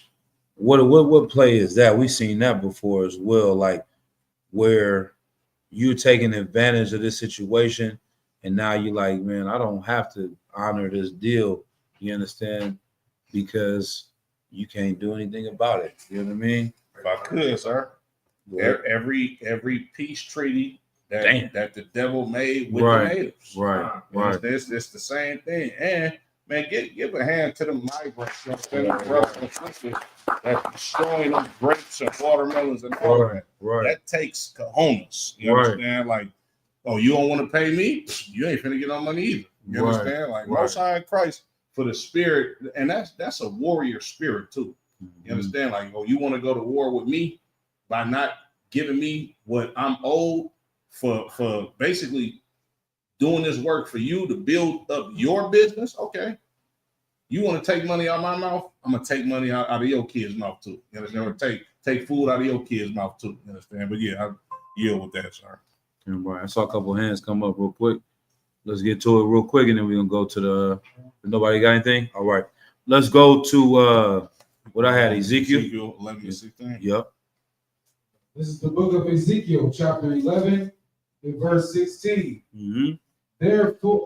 what play is that? We've seen that before as well, like where you're taking advantage of this situation, and now you're like, man, I don't have to honor this deal. You understand? Because you can't do anything about it. You know what I mean? If I could, sir. Every peace treaty Damn. that the devil made with Right. the natives. Right. Right. It's the same thing. And man, give a hand to the migrants, you know what I'm saying? The brothers and sisters that's destroying them grapes and watermelons and all Right. that. Right. That takes cojones. You Right. understand? Like, oh, you don't want to pay me? You ain't finna get no money either. You Right. understand? Like Right. Most High in Christ for the spirit, and that's a warrior spirit too. You Mhm. understand? Like, oh, you want to go to war with me by not giving me what I'm owed for basically doing this work for you to build up your business? Okay. You want to take money out of my mouth? I'm gonna take money out of your kid's mouth too. You understand? Or take food out of your kid's mouth too. You understand? But yeah, I yield with that, sir. And right. I saw a couple of hands come up real quick. Let's get to it real quick, and then we're gonna go to the. Nobody got anything? All right. Let's go to what I had, Ezekiel. 11:16. Yep. This is the book of Ezekiel, chapter 11, and verse 16. Mm-hmm.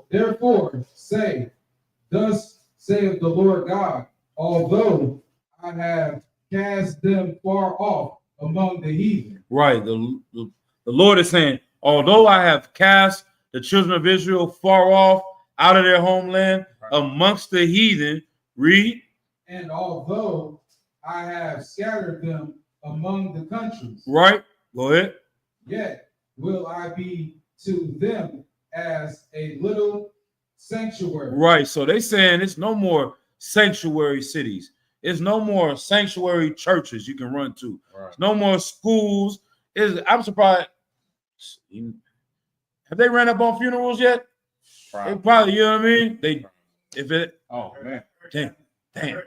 Therefore, say, thus saith the Lord God, although I have cast them far off among the heathen. Right. The Lord is saying, although I have cast the children of Israel far off out of their homeland amongst the heathen, read. And although I have scattered them among the countries, Right. Go ahead. yet will I be to them as a little sanctuary. Right. So they saying it's no more sanctuary cities. It's no more sanctuary churches you can run to. Right. No more schools. I'm surprised. Have they ran up on funerals yet? They probably, you know what I mean? Oh man, Damn. damn.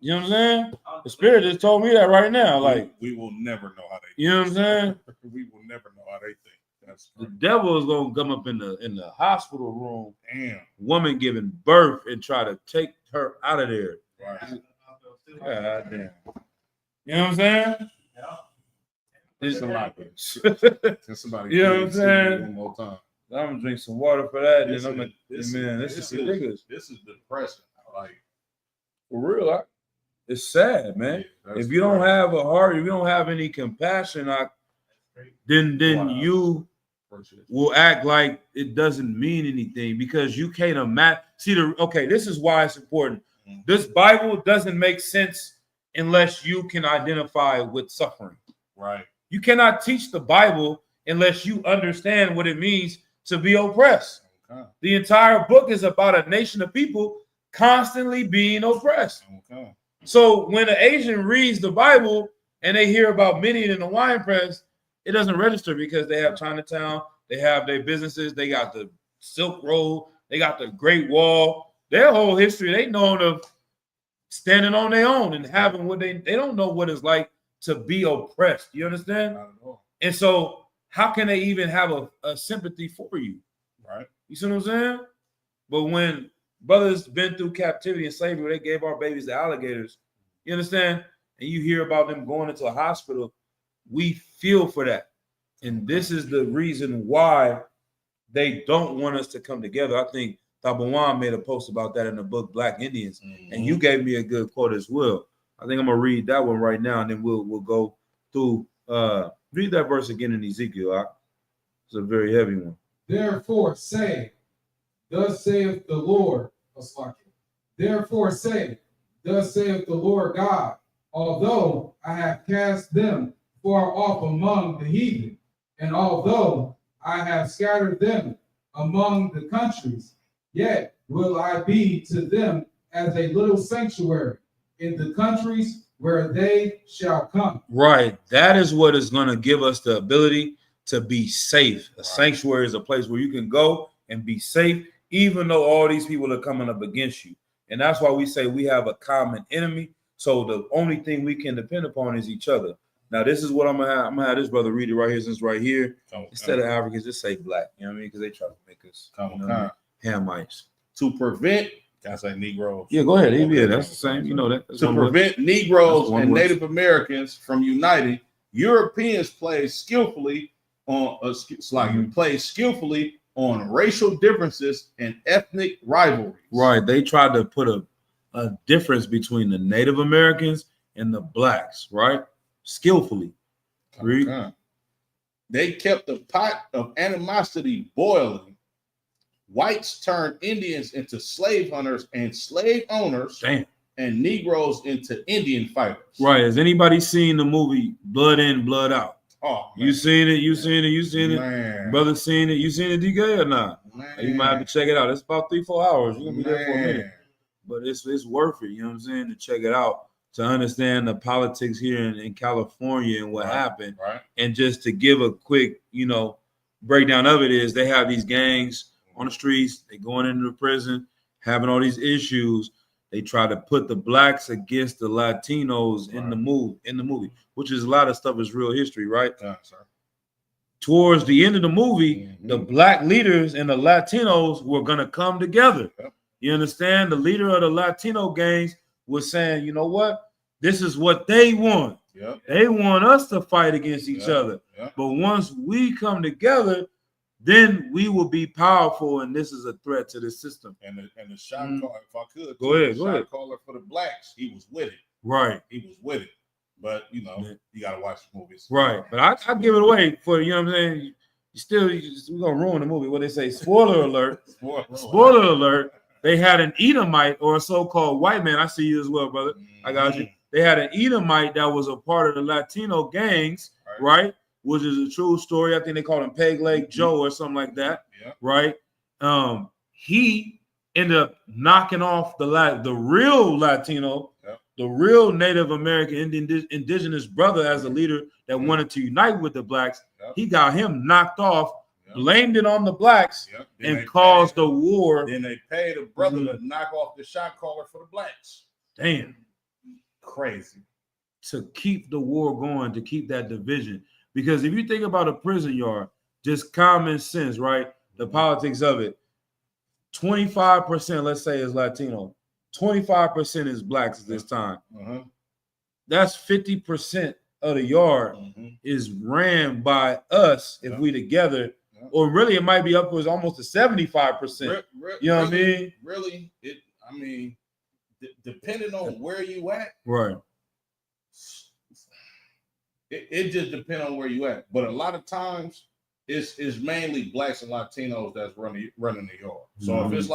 You know what I'm saying? The spirit just told me that right now. Like, we will never know how they. you know what I'm saying? We will never know how they think. That's The devil is gonna come up in the hospital room, damn. woman giving birth, and try to take her out of there. Right. God damn. You know what I'm saying? It's a lot. Can somebody You know what I'm please see saying? me one more time? I'm gonna drink some water for that. This Then I'm is- like, this man, is- this is this is- ridiculous. This is depressing. Like, For real, it's sad, man. yeah, that's If you don't crazy. have a heart, if you don't have any compassion, then Wow. you Appreciate it. will act like it doesn't mean anything because you can't imagine. See, this is why it's important. This Bible doesn't make sense unless you can identify with suffering. Right. You cannot teach the Bible unless you understand what it means to be oppressed. Okay. The entire book is about a nation of people constantly being oppressed. Okay. So when an Asian reads the Bible and they hear about Midian and the wine press, it doesn't register because they have Chinatown, they have their businesses, they got the Silk Road, they got the Great Wall. Their whole history, they known of standing on their own and having what they don't know what it's like to be oppressed. You understand? Not at all. And so how can they even have a sympathy for you? Right. You see what I'm saying? But when brothers been through captivity and slavery, they gave our babies to alligators. You understand? And you hear about them going into a hospital, we feel for that. And this is the reason why they don't want us to come together. I think Tabawan made a post about that in the book Black Indians, and you gave me a good quote as well. I think I'm gonna read that one right now, and then we'll go through. Read that verse again in Ezekiel. It's a very heavy one. Therefore say, thus saith the Lord, therefore say, thus saith the Lord God, although I have cast them far off among the heathen, and although I have scattered them among the countries, yet will I be to them as a little sanctuary in the countries where they shall come. Right. That is what is going to give us the ability to be safe. A Right. sanctuary is a place where you can go and be safe, even though all these people are coming up against you. And that's why we say we have a common enemy. So the only thing we can depend upon is each other. Now, this is what I'm gonna have this brother read it right here, since right here. Instead of Africans, just say black. You know what I mean? Because they try to make us Hamites. To prevent, can I say Negroes? Yeah, go ahead. Yeah, that's the same. You know that. That's To one word. prevent Negroes That's one and word. Native Americans from uniting, Europeans play skillfully on racial differences and ethnic rivalries. Right. They tried to put a difference between the Native Americans and the blacks, right? Skillfully. Read. Okay. They kept the pot of animosity boiling. Whites turned Indians into slave hunters and slave owners, Damn. and Negroes into Indian fighters. Right. Has anybody seen the movie Blood In, Blood Out? Oh, man. You seen it? You seen it? You seen it? Man. Brother seen it? You seen it, DK, or not? Man. You might have to check it out. It's about 3-4 hours. You're gonna be there for a minute. Man. But it's worth it, you know what I'm saying, to check it out, to understand the politics here in California and what happened. Right. And just to give a quick, breakdown of it is they have these gangs on the streets, they going into the prison, having all these issues. They try to put the blacks against the Latinos in the movie, which is a lot of stuff is real history, right? Yeah, sir. Towards the end of the movie, the black leaders and the Latinos were gonna come together. Yep. You understand? The leader of the Latino gangs was saying, you know what? This is what they want. Yep. They want us to fight against each other. Yep. But once we come together, then we will be powerful, and this is a threat to the system. And the shot caller, if I could, Go ahead, the go shot ahead. caller for the blacks, he was with it. Right, He was with it. But you gotta watch the movies. right. But I give it away for you know what I'm saying. We're gonna ruin the movie. What they say? Spoiler alert. Spoiler alert. They had an Edomite or a so-called white man. I see you as well, brother. I got you. They had an Edomite that was a part of the Latino gangs, right? Which is a true story. I think they called him Peg Leg Joe or something like that, Yeah. right? He ended up knocking off the real Latino, Yep. the real Native American indigenous brother as a leader that wanted to unite with the blacks. Yep. He got him knocked off, Yep. blamed it on the blacks, Yep. Then they and caused paid- a war. Then they paid a brother to knock off the shot caller for the blacks. Damn. Crazy. To keep the war going, to keep that division. Because if you think about a prison yard, just common sense, right? The politics of it, 25%, let's say, is Latino, 25% is blacks at this time. That's 50% of the yard is ran by us if we together, or really it might be upwards almost to 75%. You know what I mean? Really, depending on where you at, Right. it just depends on where you at. But a lot of times, it's mainly blacks and Latinos that's running the yard. So if it's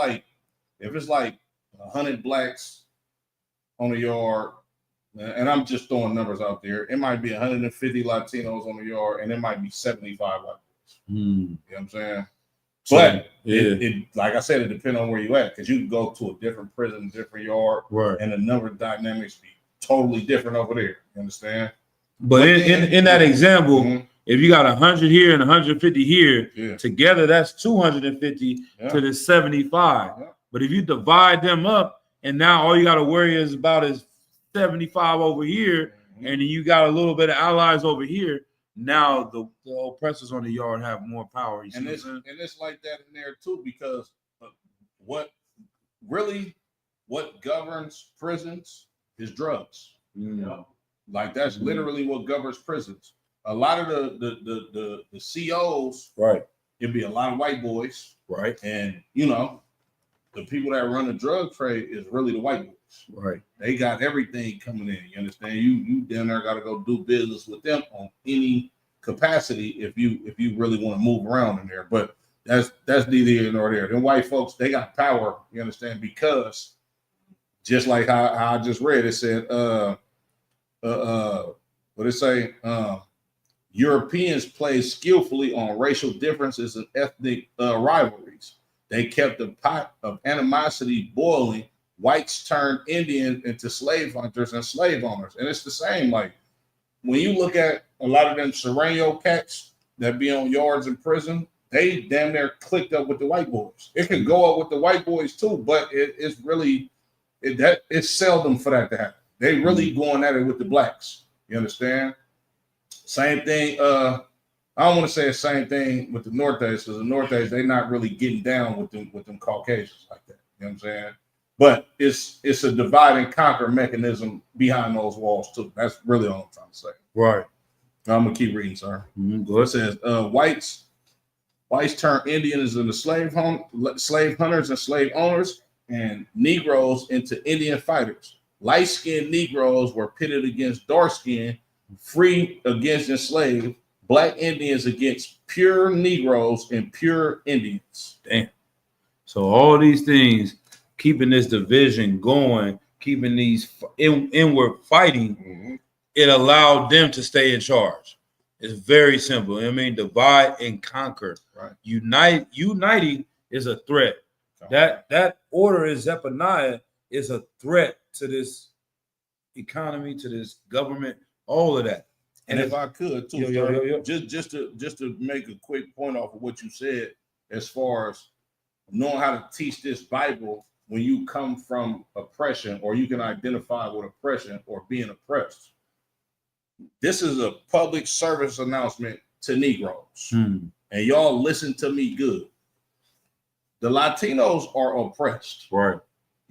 like 100 blacks on the yard, and I'm just throwing numbers out there, it might be 150 Latinos on the yard, and it might be 75 white boys. You know what I'm saying? So, But yeah, it like I said, it depends on where you at, because you can go to a different prison, different yard, right. and the number of dynamics be totally different over there. You understand? But in that example, Mhm. if you got 100 here and 150 here, Yeah. together that's 250 Yeah. to the 75. Yeah. But if you divide them up, and now all you got to worry is about is 75 over here, Mhm. and then you got a little bit of allies over here. Now the oppressors on the yard have more power. You see And what I'm it's saying? and it's like that in there too, because what governs prisons is drugs. Like that's Mhm. literally what governs prisons. A lot of the COs, Right, it'd be a lot of white boys, right, and the people that run the drug trade is really the white boys. right. They got everything coming in. You understand? You down there got to go do business with them on any capacity if you really want to move around in there. But that's neither here nor there. Them white folks, they got power. You understand? Because just like how I just read, it said, what it say? Europeans played skillfully on racial differences and ethnic rivalries. They kept the pot of animosity boiling. Whites turned Indians into slave hunters and slave owners. And it's the same. Like when you look at a lot of them Sereno cats that be on yards in prison, they damn near clicked up with the white boys. It can go up with the white boys too, but it's really it's seldom for that to happen. They really going at it with the blacks. You understand? Same thing. I don't want to say the same thing with the Nortes, because the Nortes, they're not really getting down with them Caucasians like that. You know what I'm saying? But it's a divide and conquer mechanism behind those walls too. That's really all I'm trying to say. Right. I'm gonna keep reading, sir. Go It says whites turn Indians into slave hunters and slave owners, and Negroes into Indian fighters. Light-skinned Negroes were pitted against dark-skinned, free against enslaved, black Indians against pure Negroes and pure Indians. Damn. So all these things, keeping this division going, keeping these inward fighting, it allowed them to stay in charge. It's very simple. I mean, divide and conquer. Right. Uniting is a threat. That order in Zephaniah is a threat to this economy, to this government, all of that. And if I could too, Yo. just to make a quick point off of what you said, as far as knowing how to teach this Bible when you come from oppression, or you can identify with oppression or being oppressed. This is a public service announcement to Negroes, and y'all listen to me good. The Latinos are oppressed. Right.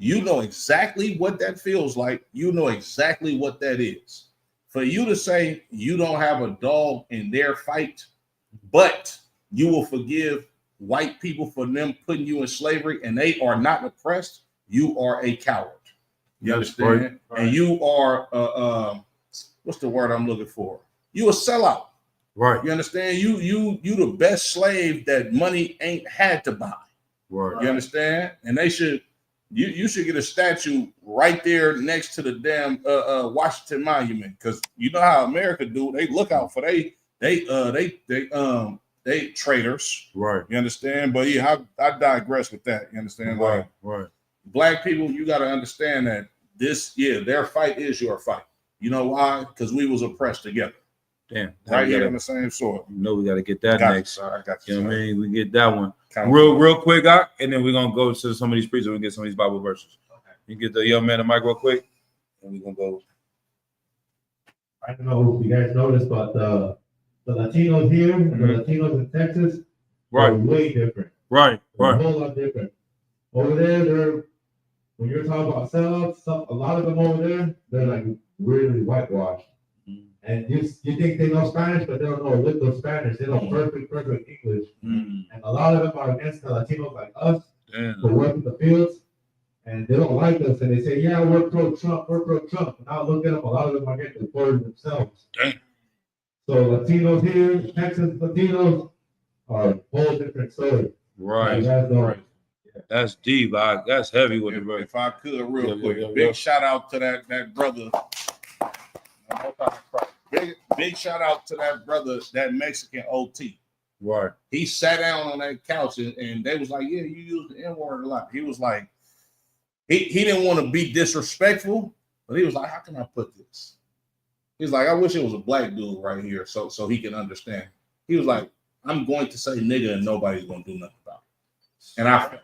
You know exactly what that feels like. You know exactly what that is. For you to say you don't have a dog in their fight, but you will forgive white people for them putting you in slavery and they are not oppressed, you are a coward. You understand? Right. And you are what's the word I'm looking for? You a sellout. Right. You understand? You the best slave that money ain't had to buy. Right. You understand? And they should you should get a statue right there next to the damn Washington Monument, because you know how America do. They look out for they traitors. Right. You understand? But yeah, I digress with that. You understand? Right. Like, Right. black people, you got to understand that their fight is your fight. You know why? Because we was oppressed together. Damn. Right here on the same soil. You know we got to get that Got next. You, sir. I got You you. know what I Sir. mean? We get that one Count real quick, and then we're gonna go to some of these preachers and we get some of these Bible verses. Okay. You get the young man the mic real quick, and we're gonna go. I don't know if you guys noticed, but the Latinos here and the Latinos in Texas are way different. Right. A whole lot different. Over there, when you're talking about sellouts, a lot of them over there, they're like really whitewashed. And you think they know Spanish, but they don't know a lick of Spanish. They know perfect English. And a lot of them are against the Latinos like us for working the fields. And they don't like us. And they say, yeah, we're pro-Trump. And now look at them. A lot of them are getting deported themselves. Damn. So Latinos here, Texas Latinos, are a whole different story. Right. That's the, Right. That's deep. That's heavy with the If, brother. if I could, real Yeah, quick, yeah, yeah, big yeah. shout out to that brother. Big shout out to that brother, that Mexican OT. Right. He sat down on that couch and they was like, "Yeah, you use the N word a lot." He was like, he didn't want to be disrespectful, but he was like, "How can I put this?" He's like, "I wish it was a black dude right here, so he can understand." He was like, "I'm going to say nigga and nobody's going to do nothing about it."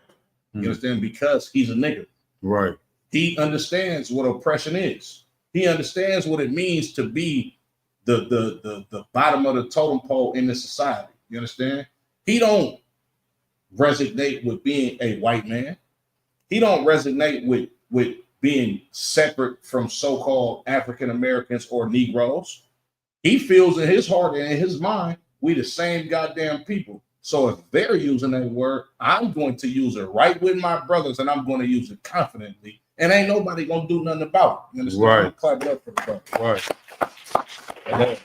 And you understand, because he's a nigga. Right. He understands what oppression is. He understands what it means to be the bottom of the totem pole in the society. You understand? He don't resonate with being a white man. He don't resonate with being separate from so-called African Americans or Negroes. He feels in his heart and in his mind, we the same goddamn people. So if they're using that word, I'm going to use it right with my brothers, and I'm going to use it confidently. And ain't nobody gonna do nothing about it. You understand? Right. I'm clap it up for the brother. Right.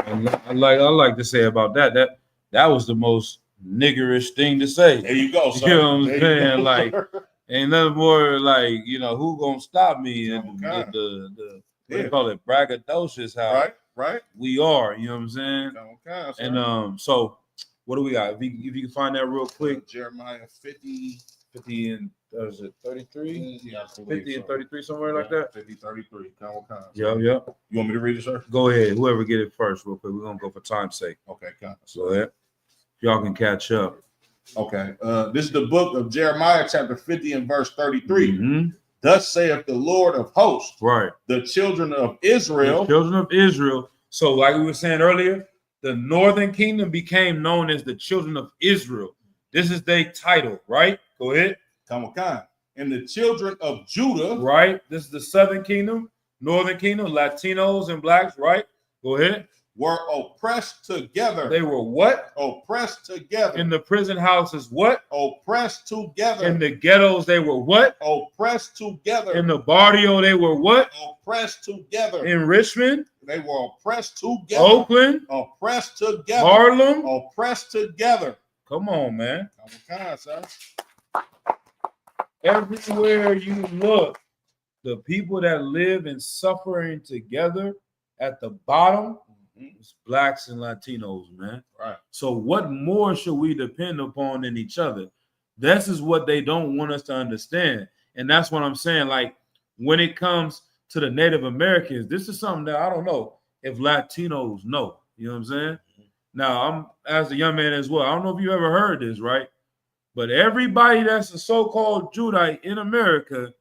And I like to say about that was the most niggerish thing to say. There you go, sir. You know what I'm There you saying? go, Like, sir. ain't nothing more like, who gonna stop me? And Okay. the what Yeah. they call it, braggadocious, how Right. we are, you know what I'm saying? Okay, sir. And so what do we got? If you can find that real quick, Jeremiah 50. 50 and is it 33? Yeah, I believe 50 and so. 33, somewhere like that. 50, 33. Kind. Yeah. You want me to read it, sir? Go ahead. Whoever get it first, real quick. We're gonna go for time's sake. Okay, kind. So that y'all can catch up. Okay. This is the book of Jeremiah, chapter 50 and verse 33. Mhm. Thus saith the Lord of hosts, Right. the children of The Israel. children of Israel. So, like we were saying earlier, the northern kingdom became known as the children of Israel. This is their title, right? Go ahead. Come on. And the children of Judah. Right. This is the southern kingdom, northern kingdom, Latinos and blacks, right? Go ahead. Were oppressed together. They were what? Oppressed together. In the prison houses, what? Oppressed together. In the ghettos, they were what? Oppressed together. In the barrio, they were what? Oppressed together. In Richmond, They were oppressed together. Oakland, Oppressed together. Harlem. Oppressed together. Come on, man. Come on, sir. Everywhere you look, the people that live in suffering together at the bottom is blacks and Latinos, man. Right. So what more should we depend upon than each other? This is what they don't want us to understand. And that's what I'm saying. Like, when it comes to the Native Americans, this is something that I don't know if Latinos know. You know what I'm saying? Now, I'm as a young man as well. I don't know if you ever heard this, right? But everybody that's a so-called Judite in America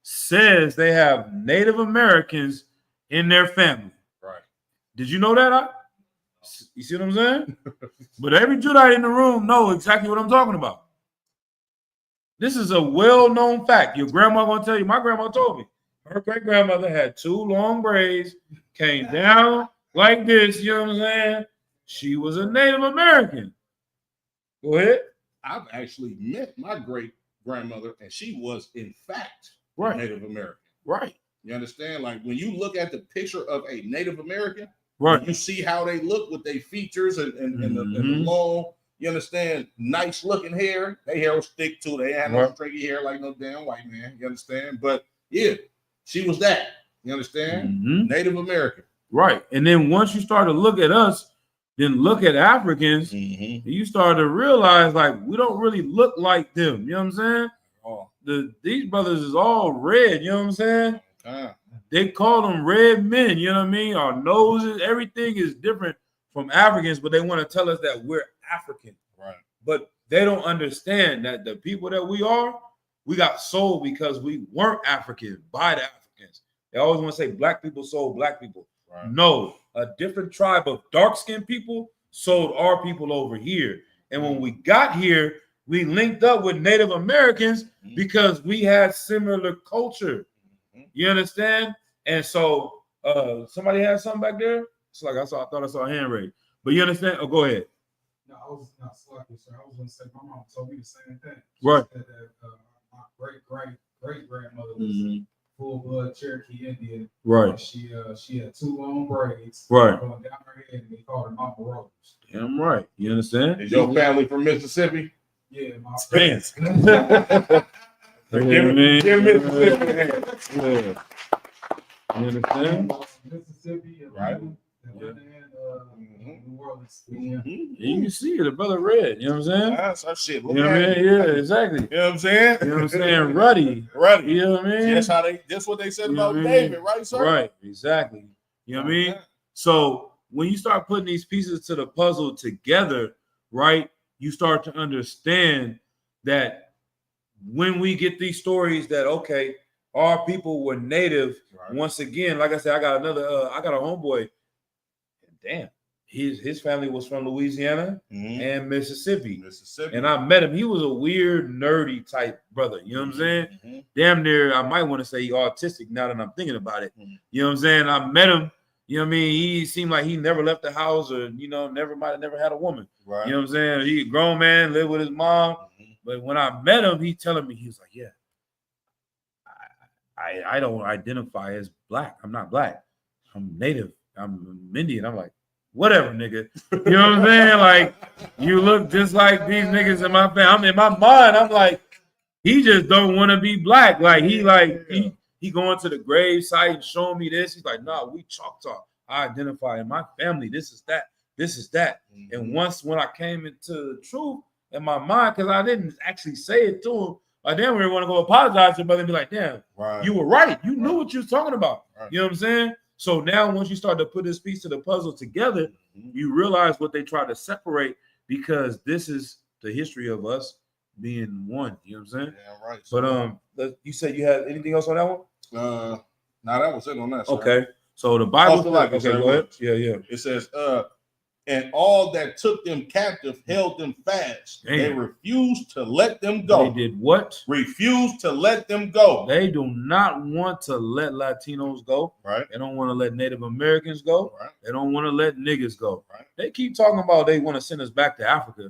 says they have Native Americans in their family. Right. Did you know that? You see what I'm saying? But every Judite in the room know exactly what I'm talking about. This is a well-known fact. Your grandma gonna tell you. My grandma told me. Her great-grandmother had 2 long braids, came down like this. You know what I'm saying? She was a Native American. Go ahead. I've actually met my great grandmother, and she was, in fact, Right. Native American. Right. You understand? Like, when you look at the picture of a Native American, Right. you see how they look with their features and the Mhm. long, you understand, nice looking hair. Their hair was thick too. They had no Right. stringy hair like no damn white man. You understand? But yeah, she was that. You understand? Mhm. Native American. Right. And then once you start to look at us, then look at Africans, you start to realize like we don't really look like them. You know what I'm saying? Oh, These brothers is all red, you know what I'm saying? ah, They call them red men, you know what I mean? Our noses, everything is different from Africans, but they want to tell us that we're African. right. But they don't understand that the people that we got sold because we weren't African by the Africans. They always want to say black people sold black people. Right. No, a different tribe of dark-skinned people sold our people over here. And when we got here, we linked up with Native Americans because we had similar culture. You understand? And so somebody had something back there. It's like I thought I saw a hand raised. But you understand? Oh, go ahead. No, I was not slacking, sir. I was gonna say my mom told me the same thing. She Right. said that my great grandmother was full blood Cherokee Indian. Right. And she had 2 long braids Right. going down her head, and they called her Mama Rose. Damn right. You understand? Is your family from Mississippi? Yeah, my Man. Give Mississippi a hand. Yeah. You understand? Mississippi, Right. Atlanta, and New Orleans. Yeah. You can see it, the brother red. You know what I'm saying? That's our shit. You Look know what I at mean? it. Yeah, exactly. You know what I'm saying? You know what I'm saying? Ruddy. Ruddy. You know what I mean? That's what they said You know about what I mean? David, right, sir? Right, exactly. You know what I mean? So when you start putting these pieces to the puzzle together, right, you start to understand that when we get these stories that, okay, our people were native, Right. once again, like I said, I got a homeboy. Damn, his family was from Louisiana Mhm. and Mississippi. Mississippi. And I met him. He was a weird, nerdy type brother. You know what I'm saying? Mhm. Damn near, I might want to say autistic now that I'm thinking about it. Mhm. You know what I'm saying? I met him. You know what I mean? He seemed like he never left the house or, might have never had a woman. Right. You know what I'm saying? He a grown man, lived with his mom. Mhm. But when I met him, he telling me, he was like, yeah, I don't identify as black. I'm not black. I'm native. I'm Indian. I'm like, whatever, nigga. You know what I'm saying? Like, you look just like these niggas in my family. I'm in my mind. I'm like, he just don't want to be black. Like he going to the grave site and showing me this. He's like, nah, we Choctaw. I identify in my family. This is that. This is that. Mhm. And once when I came into the truth in my mind, because I didn't actually say it to him, I then we want to go apologize to him, brother and be like, damn, Right. you were right. You knew what you was talking about. Right. You know what I'm saying? So now once you start to put this piece of the puzzle together, Mhm. you realize what they tried to separate, because this is the history of us being one. You know what I'm saying? Yeah, right. But you said you had anything else on that one? Now that was it on that. Sir. Okay. So the Bible. Also like it, Okay, sir. go ahead. Yeah. It says, and all that took them captive held them fast. They Damn. refused to let them They go. did what? Refused to let them go. They do not want to let Latinos go. Right. They don't want to let Native Americans go. Right. They don't want to let niggas go. Right. They keep talking about they want to send us back to Africa.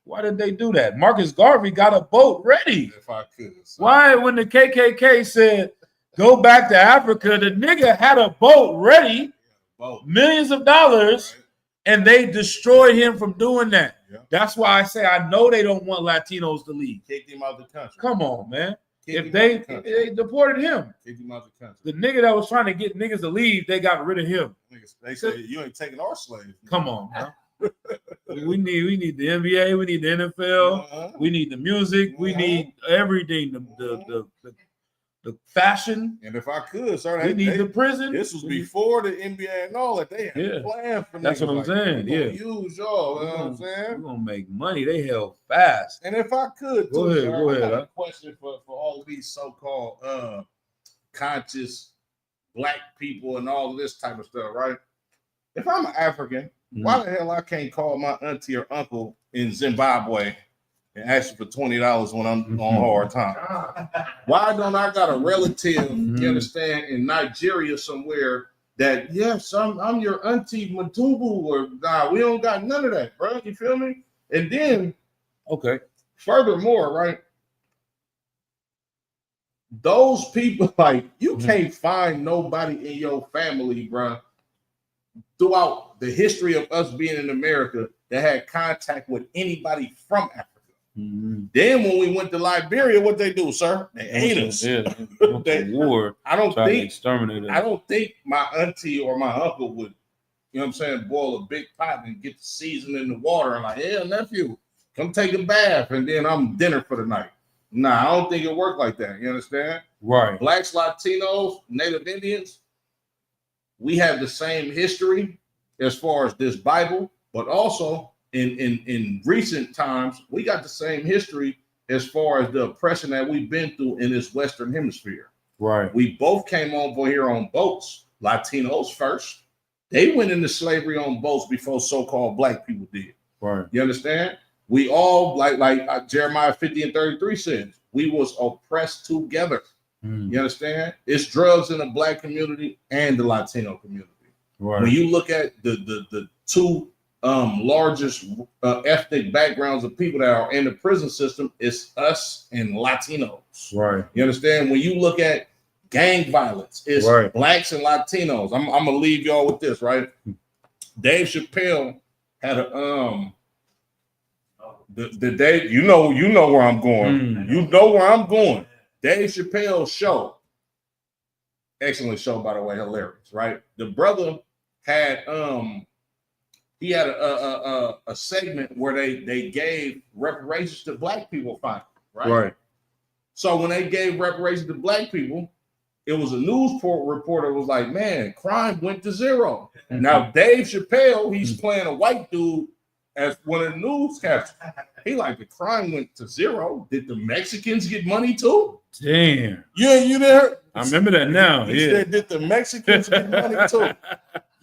Why did they do that? Marcus Garvey got a boat ready. If I could. So. Why, when the KKK said go back to Africa, the nigga had a boat ready, Both. millions of dollars, Right. and they destroyed him from doing that. Yeah. That's why I say I know they don't want Latinos to leave. Kicked him out the country. Come on, man. Kicked If him they out the country. they deported him, Kicked him out the country. the nigga that was trying to get niggas to leave, they got rid of him. Niggas, they say you ain't taking our slaves. Come on, man. we need the NBA, we need the NFL, Uh-huh. we need the music, we need everything, the fashion, And if I could, sir, we need the prison. this was We need- before the NBA and all that. They had Yeah. a plan for That's niggas what I'm like, saying, we gonna yeah. Use y'all, you know what I'm We're saying? gonna make money. They held fast. And if I could, Go too, ahead, sir, go I ahead, got huh? a question for all of these so-called conscious black people and all of this type of stuff, right? If I'm an African, why the hell I can't call my auntie or uncle in Zimbabwe and ask for $20 when I'm on hard time? Why don't I got a relative, Mhm. you understand, in Nigeria somewhere that, yes, I'm your auntie Matumbu, or nah, we don't got none of that, bro. You feel me? And then Okay. furthermore, right? Those people, like, you Mhm. can't find nobody in your family, bro, throughout the history of us being in America that had contact with anybody from Africa. Then when we went to Liberia, what they do, sir? They ate us. Yeah, they went to They- war. I don't Trying to think exterminate us. I don't think my auntie or my uncle would, you know what I'm saying, boil a big pot and get the seasoning in the water and like, yeah, nephew, come take a bath and then I'm dinner for the night. Nah, I don't think it worked like that. You understand? Right. Blacks, Latinos, Native Indians, we have the same history as far as this Bible, but also in recent times, we got the same history as far as the oppression that we've been through in this Western hemisphere. Right. We both came over here on boats, Latinos first. They went into slavery on boats before so-called black people did. Right. You understand? We all, like Jeremiah 50 and 33 says, we was oppressed together. Mm. You understand? It's drugs in the black community and the Latino community. Right. When you look at the two largest ethnic backgrounds of people that are in the prison system, it's us and Latinos. Right. You understand? When you look at gang violence. It's Right. blacks and Latinos. I'm gonna leave y'all with this, right? Dave Chappelle had a the day you know where I'm going. You know where I'm going. Dave Chappelle's show. Excellent show, by the way, hilarious, right? The brother had he had a segment where they gave reparations to black people finally, right? So when they gave reparations to black people, it was a news reporter was like, man, crime went to zero. Now Dave Chappelle, he's playing a white dude as one of the newscasters. He like, the crime went to zero. Did the Mexicans get money too? Damn. Yeah, you there? I remember that now. He Yeah. said, did the Mexicans get money too?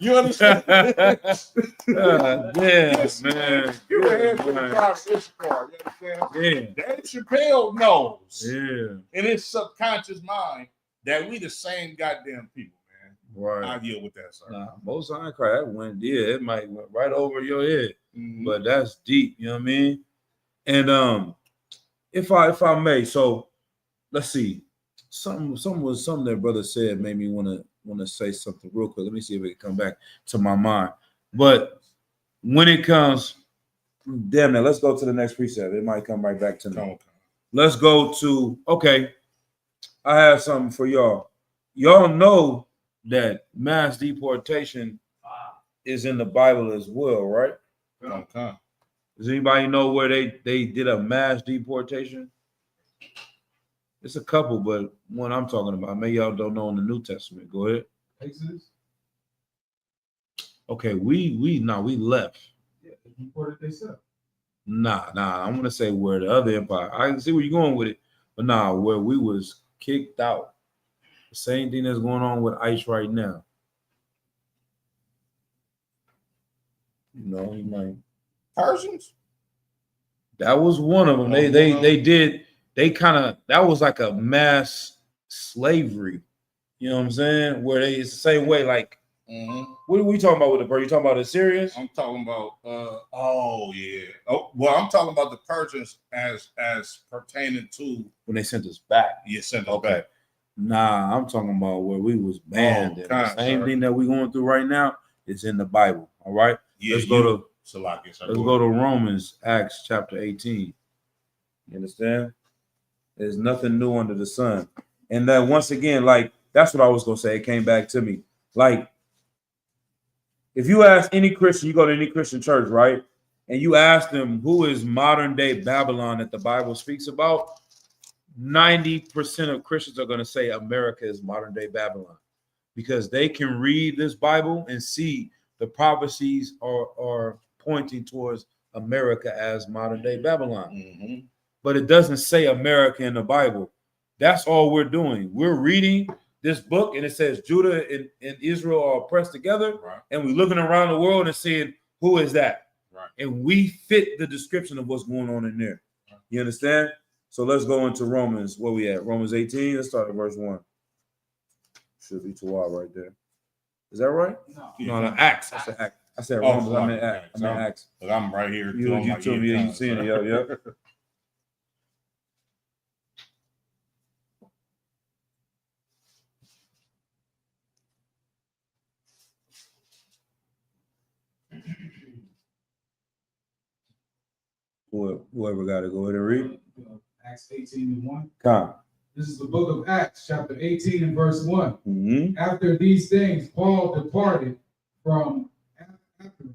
You understand? Yeah, Yes, man. You were here for the Man. crime this far. You understand? Yeah. Dave Chappelle knows Yeah. in his subconscious mind that we the same goddamn people, man. Right. I deal with that, sir. Nah, most high cry that went, yeah, it might went right over your head, Mhm. but that's deep, you know what I mean? And if I may, so let's see, something that brother said made me want to say something real quick. Let me see if it can come back to my mind. But when it comes, damn it, let's go to the next precept. It might come right back to me. Come on. Let's go to, okay, I have something for y'all. Y'all know that mass deportation is in the Bible as well, right? Okay. Does anybody know where they did a mass deportation? It's a couple, but one I'm talking about. Maybe y'all don't know in the New Testament. Go ahead. Exodus. Okay, we left. Yeah, they deported themselves. Nah. I want to say where the other empire. I can see where you're going with it, but nah, where we was kicked out. The same thing that's going on with ICE right now. You know, you might. Persians? That was one of them. That was like a mass slavery. You know what I'm saying? Where it's the same way. Like, what are we talking about with the bird? You talking about the Syrians? I'm talking about oh yeah. Oh well, I'm talking about the Persians as pertaining to When they sent us back. sent us back. Nah, I'm talking about where we was banned. Oh, And God, the same sir. thing that we going through right now is in the Bible. All right. Yeah, Let's go to Romans, Acts chapter 18. You understand? There's nothing new under the sun. And that once again, like, that's what I was gonna say. It came back to me. Like, if you ask any Christian, you go to any Christian church, right? And you ask them who is modern day Babylon that the Bible speaks about, 90% of Christians are going to say America is modern day Babylon, because they can read this Bible and see the prophecies are pointing towards America as modern day Babylon. But it doesn't say America in the Bible. That's all we're doing. We're reading this book and it says Judah and Israel are pressed together, Right. and we're looking around the world and saying, who is that? Right. And we fit the description of what's going on in there. Right. You understand? So let's go into Romans. Where we at? Romans 18. Let's start at verse 1. Should be 2 right there. Is that right? No. No, Acts. I said Oh, Romans. I meant Acts. Acts. But I'm right here. You told me you seen it. Yep. Whoever got to go ahead and read. Acts 18:1. Come. This is the book of Acts, chapter 18 and verse 1. Mm-hmm. After these things, Paul departed from Athens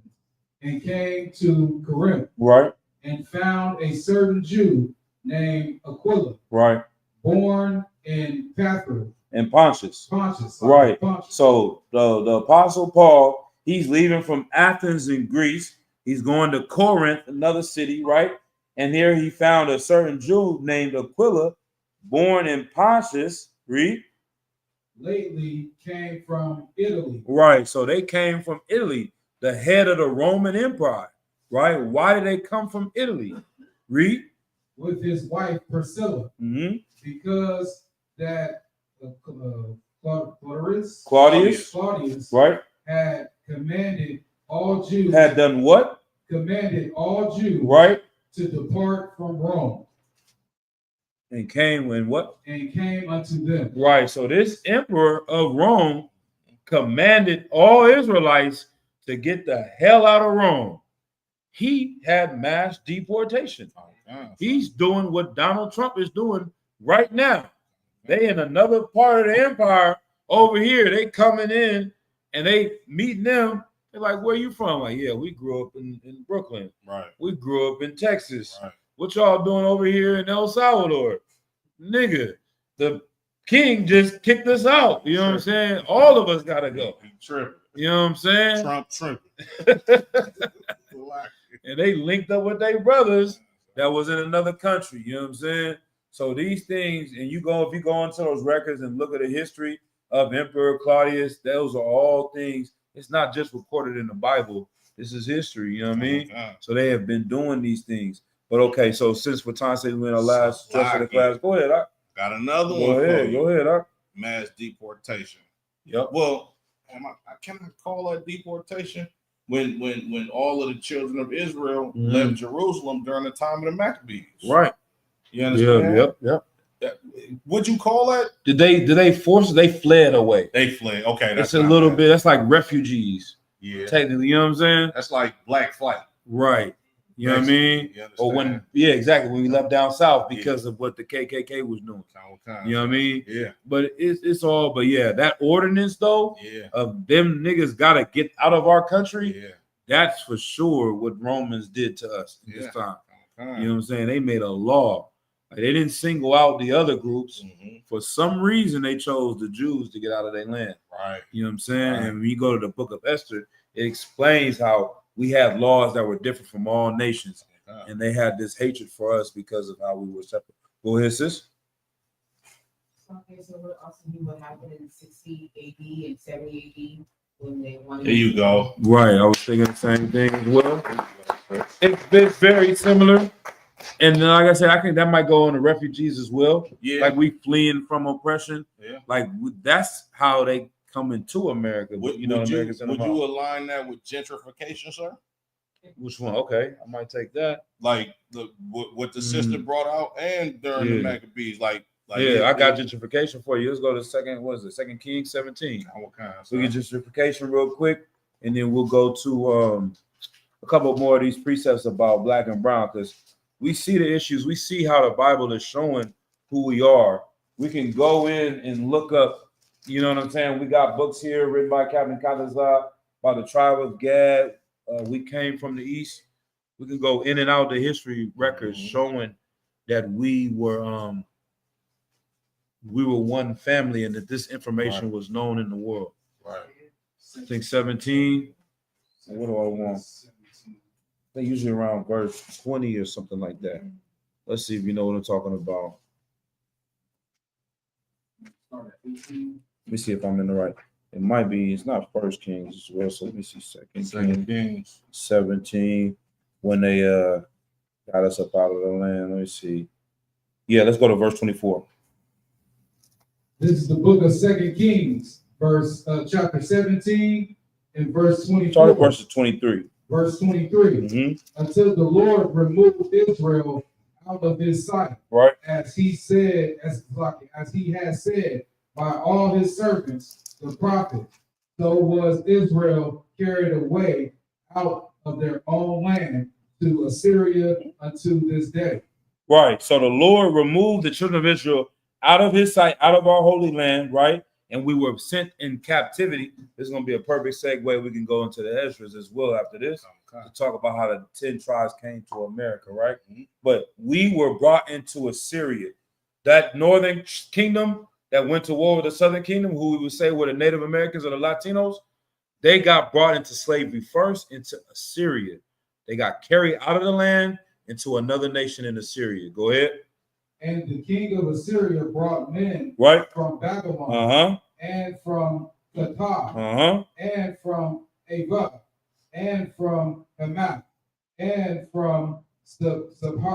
and came to Corinth Right. and found a certain Jew named Aquila, Right. born in Paphos, And Pontius. Pontus. Right. Pontus. So the apostle Paul, he's leaving from Athens in Greece. He's going to Corinth, another city, right? And here he found a certain Jew named Aquila, born in Pontus. Read. Lately came from Italy. Right. So they came from Italy, the head of the Roman Empire. Right. Why did they come from Italy? Read. With his wife Priscilla, Mm-hmm. because that Claudius Right. had commanded all Jews Had done what? commanded all Jews Right. to depart from Rome. And came when what? and came unto them. Right. So this emperor of Rome commanded all Israelites to get the hell out of Rome. He had mass deportation. He's doing what Donald Trump is doing right now. They in another part of the empire over here. They coming in and they meeting them. They're like, where you from? Like, yeah, we grew up in Brooklyn. Right. We grew up in Texas. Right. What y'all doing over here in El Salvador? Nigga, the king just kicked us out. You know what I'm saying? All of us gotta go. Tripping. You know what I'm saying? Trump tripping. And they linked up with their brothers that was in another country. You know what I'm saying? So these things, and if you go into those records and look at the history of Emperor Claudius, those are all things. It's not just recorded in the Bible. This is history. You know what I mean? So they have been doing these things. But okay, so since Vatan said we're in our last dress of the class, go ahead. Got another one. Go ahead. Go ahead. Mass deportation. Yep. Well, can I call that deportation? When all of the children of Israel left Jerusalem during the time of the Maccabees. Right. You understand? Yep. What'd you call that? Did they force? They fled away. They fled. Okay, That's a little bit. That's like refugees. Yeah. Technically, you know what I'm saying? That's like black flight. Right. You know what I mean? Or when, exactly. When we left down south because of what the KKK was doing. You know what I mean? Yeah. But it's all. But yeah, that ordinance though, Yeah. of them niggas gotta get out of our country. Yeah. That's for sure what Romans did to us this time. You know what I'm saying? They made a law. Like, they didn't single out the other groups. For some reason, they chose the Jews to get out of their land. Right. You know what I'm saying? Right. And when you go to the book of Esther, it explains how we had laws that were different from all nations. And they had this hatred for us because of how we were separate. Go ahead, sis. Okay, so what also knew what happened in 60 AD and 70 AD when they wanted. There you go. Right. I was thinking the same thing as well. It's very similar. And then, like I said, I think that might go on the refugees as well. Yeah. Like we fleeing from oppression. Yeah. Like that's how they come into America. Would you align that with gentrification, sir? Which one? Okay, I might take that. Like what the sister brought out and during the Maccabees, like yeah, I got gentrification for you. Let's go to Second Kings 17. So we get gentrification real quick, and then we'll go to a couple more of these precepts about black and brown, because we see the issues. We see how the Bible is showing who we are. We can go in and look up, you know what I'm saying? We got books here written by Captain Kadazar, by the tribe of Gad. We came from the east. We can go in and out the history records showing that we were one family and that this information was known in the world. Right. I think 17. What do I want? They usually around verse 20 or something like that. Let's see if you know what I'm talking about. Let me see if I'm in the right. It might be. It's not First Kings as well. So let me see. Second Kings 17. When they got us up out of the land. Let me see. Yeah, let's go to verse 24. This is the book of 2 Kings, chapter 17 and verse 24. Start at verse 23. Verse 23. Until the Lord removed Israel out of his sight, right? As he has said by all his servants, the prophets, so was Israel carried away out of their own land to Assyria unto this day. Right. So the Lord removed the children of Israel out of his sight, out of our holy land, right? And we were sent in captivity. This is going to be a perfect segue. We can go into the Esdras as well after this to talk about how the 10 tribes came to America, right? But we were brought into Assyria. That northern kingdom that went to war with the southern kingdom, who we would say were the Native Americans or the Latinos, they got brought into slavery first into Assyria. They got carried out of the land into another nation in Assyria. Go ahead. And the king of Assyria brought men from Babylon and from Qatar and from Ava and from Hamath and from Sepharvaim,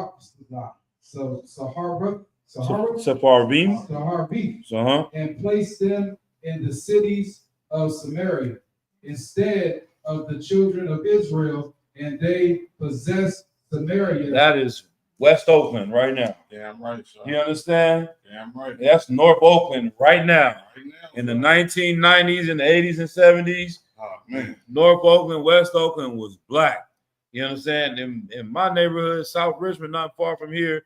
and placed them in the cities of Samaria instead of the children of Israel, and they possessed Samaria. That is West Oakland right now. Damn right, sir. You understand? Damn right. That's North Oakland right now. Right now, In the sir. 1990s and the 80s and 70s, Oh man. North Oakland, West Oakland was black. You understand? In my neighborhood, South Richmond, not far from here,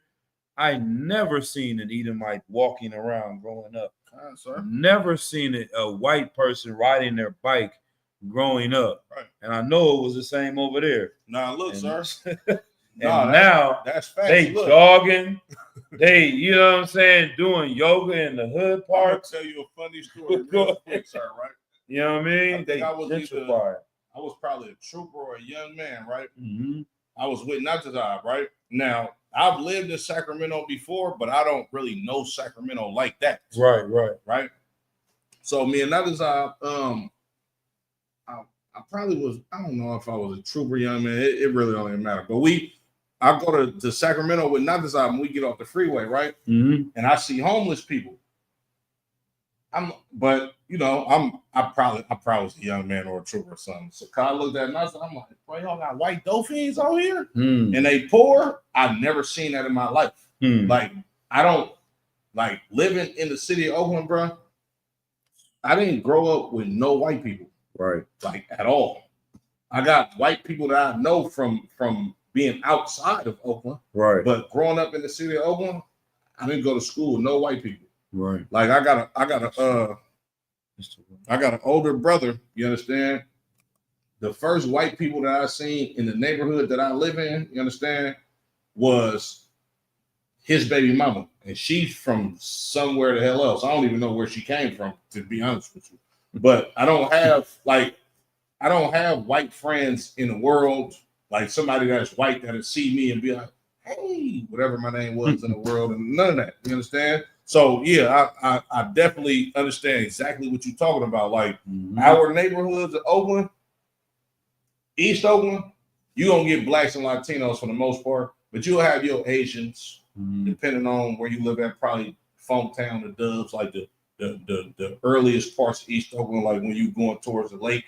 I never seen an Edomite walking around growing up. Sir. Never seen a white person riding their bike growing up. Right. And I know it was the same over there. Nah, look, And- sir. And Nah, now that's facts. they Look, jogging, they, you know what I'm saying, doing yoga in the hood I'm gonna park. tell you a funny story real quick, sir. Right? You know what I mean? I think They I was either- gentrified. I was probably a trooper or a young man, right? Mhm. I was with Natazab, right? Now, I've lived in Sacramento before, but I don't really know Sacramento like that. Right, right. Right? So me and Natazab, I probably was, I don't know if I was a trooper young man. It really don't even matter. But I go to Sacramento with Natazab and we get off the freeway, right? Mhm. And I see homeless people. But you know, I probably was a young man or a trooper or something. So I looked at it and I'm like, boy, y'all got white dolphins out here? Mm. And they poor. I've never seen that in my life. Mm. Like, I don't like living in the city of Oakland, bro. I didn't grow up with no white people, Right. like at all. I got white people that I know from being outside of Oakland, Right. but growing up in the city of Oakland, I didn't go to school with no white people. Right. Like I got an older brother, you understand? The first white people that I seen in the neighborhood that I live in, you understand, was his baby mama. And she's from somewhere the hell else. I don't even know where she came from, to be honest with you. But I don't have white friends in the world, like somebody that's white that'll see me and be like, hey, whatever my name was in the world, and none of that. You understand? So yeah, I definitely understand exactly what you're talking about. Like Mhm. our neighborhoods of Oakland, East Oakland, you're gonna get blacks and Latinos for the most part, but you'll have your Asians, Mhm. depending on where you live at, probably Funktown, the Dubs, like the earliest parts of East Oakland, like when you going towards the lake.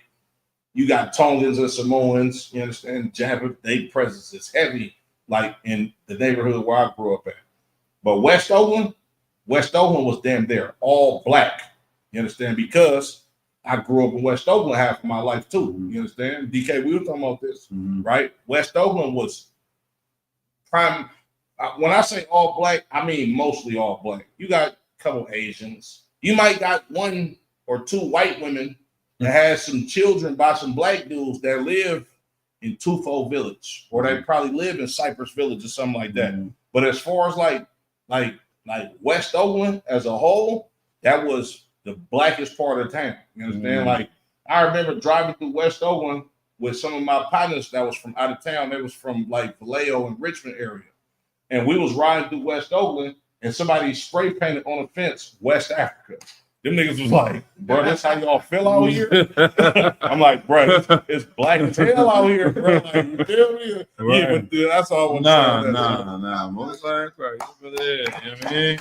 You got Tongans and Samoans, you understand? Java, their presence is heavy, like in the neighborhood where I grew up at. But West Oakland was damn there, all black. You understand? Because I grew up in West Oakland half of my life too. You understand? DK, we were talking about this, Mhm. right? West Oakland was prime. When I say all black, I mean mostly all black. You got a couple Asians. You might got one or two white women that has some children by some black dudes that live in Tufo Village, or they probably live in Cypress Village or something like that. Mhm. But as far as like West Oakland as a whole, that was the blackest part of town. You understand? Mhm. Like I remember driving through West Oakland with some of my partners that was from out of town. They was from like Vallejo and Richmond area. And we was riding through West Oakland and somebody spray painted on a fence, West Africa. Them niggas was like, bro, that's how y'all feel out here? I'm like, bro, it's black as hell out here, bro. Like, you feel me? Yeah, Right. but that's all I want to say. Nah. Most like Christ over there. You know what I mean?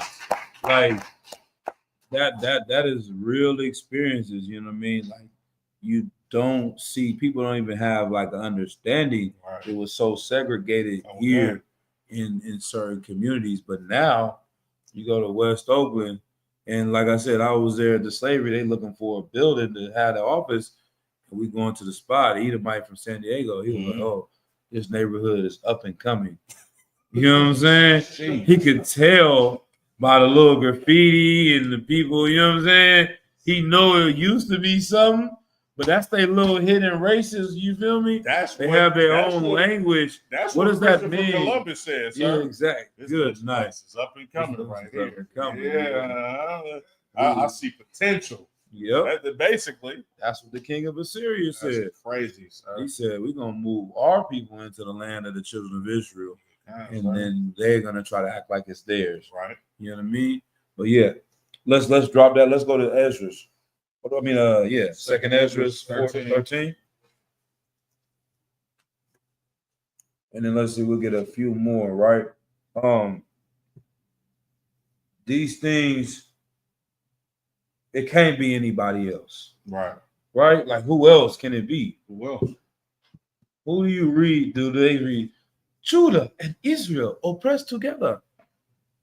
Like that is real experiences, you know what I mean? Like you don't see, people don't even have like an understanding. Right. It was so segregated Oh, here in certain communities. But now you go to West Oakland, and like I said, I was there at the slavery, they looking for a building to have the office. And we going to the spot, Edomite from San Diego. He was like, oh, this neighborhood is up and coming. You know what I'm saying? Jeez. He could tell by the little graffiti and the people, you know what I'm saying? He know it used to be something, but that's their little hidden races, you feel me? That's They what- have their that's own what- language. That's What what does that Christopher mean? Columbus said, Yeah, sir. exactly. This Good, place nice. is up and coming This right place is here. up and coming, Yeah, I see potential. Yep. Basically, That's what the king of Assyria said. that's crazy, sir. He said, we're going to move our people into the land of the children of Israel, Yeah, and sir. then they're going to try to act like it's theirs. Right. You know what I mean? But yeah, let's drop that. Let's go to Ezra's. What do I mean? Second Ezra's 13. And then let's see, we'll get a few more, right? These things, it can't be anybody else, Right. right? Like who else can it be? Who else? Who do you read? Do they read? Judah and Israel oppressed together.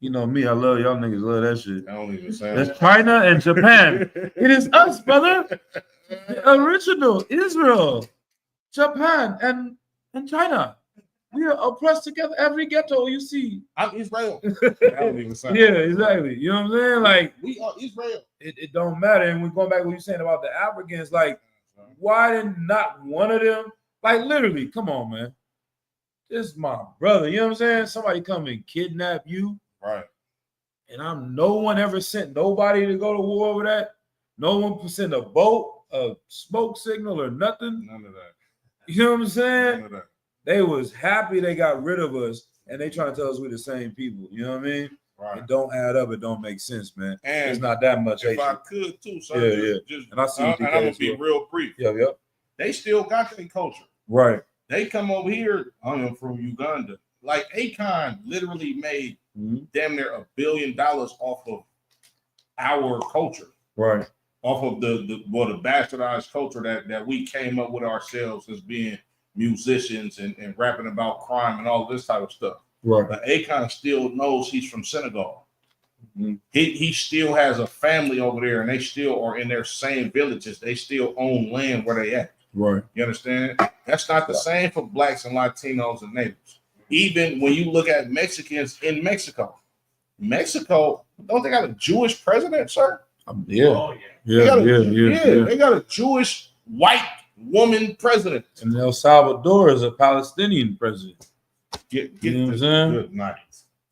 You know me, I love y'all niggas, love that shit. I don't even sound. That's China and Japan. It is us, brother. The original Israel, Japan, and China. We are oppressed together. Every ghetto you see. I'm Israel. I don't even sound. Yeah, exactly. You know what I'm saying? Like, We are Israel. it don't matter. And we're going back to what you're saying about the Africans. Like, why did not one of them, like, literally, come on, man. This is my brother. You know what I'm saying? Somebody come and kidnap you. Right. And no one ever sent nobody to go to war over that. No one sent a boat, a smoke signal, or nothing. None of that. You know what I'm saying? None of that. They was happy they got rid of us, and they trying to tell us we're the same people. You know what I mean? Right. It don't add up. It don't make sense, man. And It's not that much. if I hatred. could too, sir. Yeah, just, And I see you and think I'm that gonna as be well. real brief. Yep. They still got their culture. Right. They come over here. I am from Uganda. Like Akon literally made Mhm. damn near $1 billion off of our culture, Right. off of the bastardized culture that we came up with ourselves as being musicians and rapping about crime and all this type of stuff. Right. But Akon still knows he's from Senegal. Mhm. He still has a family over there, and they still are in their same villages. They still own land where they at. Right. You understand? That's not the same for blacks and Latinos and natives. Even when you look at Mexicans in Mexico, don't they got a Jewish president, sir? Yeah. Oh, yeah. They got a- Yeah. They got a Jewish white woman president. And El Salvador is a Palestinian president. Get You know what I'm this saying? good night.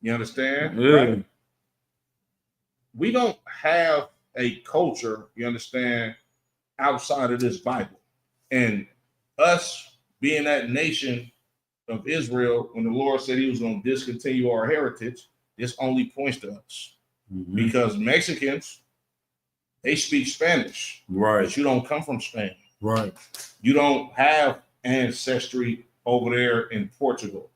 You understand? Yeah. Right? We don't have a culture, you understand, outside of this Bible. And us being that nation of Israel, when the Lord said he was going to discontinue our heritage, this only points to us. Mhm. Because Mexicans, they speak Spanish, Right. but you don't come from Spain. Right. You don't have ancestry over there in Portugal.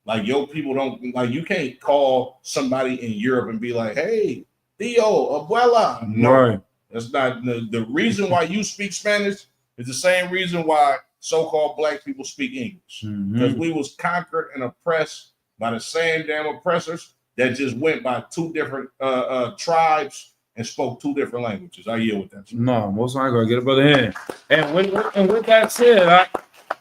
Like your people don't, like you can't call somebody in Europe and be like, hey, Theo, abuela. No, Right. that's not the reason why you speak Spanish is the same reason why so-called black people speak English. Because Mhm. we was conquered and oppressed by the same damn oppressors that just went by two different tribes and spoke two different languages. I yield with that. No, most I gonna get a brother hand. And with that said,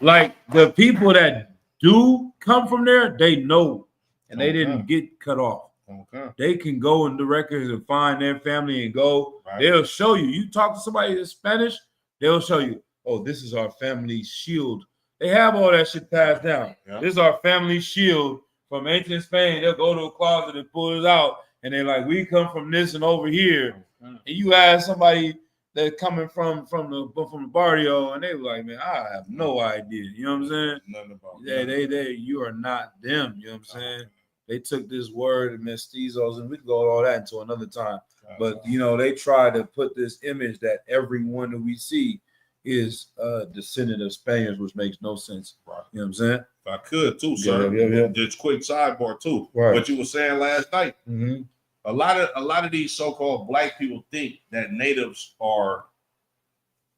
like the people that do come from there, they know, and they didn't get cut off. Okay. They can go in the records and find their family and go. Right. They'll show you. You talk to somebody that's Spanish, they'll show you. Oh, this is our family shield. They have all that shit passed down. Yeah. This is our family shield from ancient Spain. They'll go to a closet and pull it out, and they're like, "We come from this and over here." And you ask somebody that's coming from the barrio, and they were like, "Man, I have no idea." You know what I'm saying? Nothing about Yeah, they you are not them. You know what I'm saying? They took this word mestizos, and we could go all that into another time. But you know, they try to put this image that everyone that we see is a descendant of Spaniards, which makes no sense. Right. You know what I'm saying? If I could too, sir. Yeah. Just quick sidebar too. Right. What you were saying last night. Mm-hmm. A lot of these so-called black people think that natives are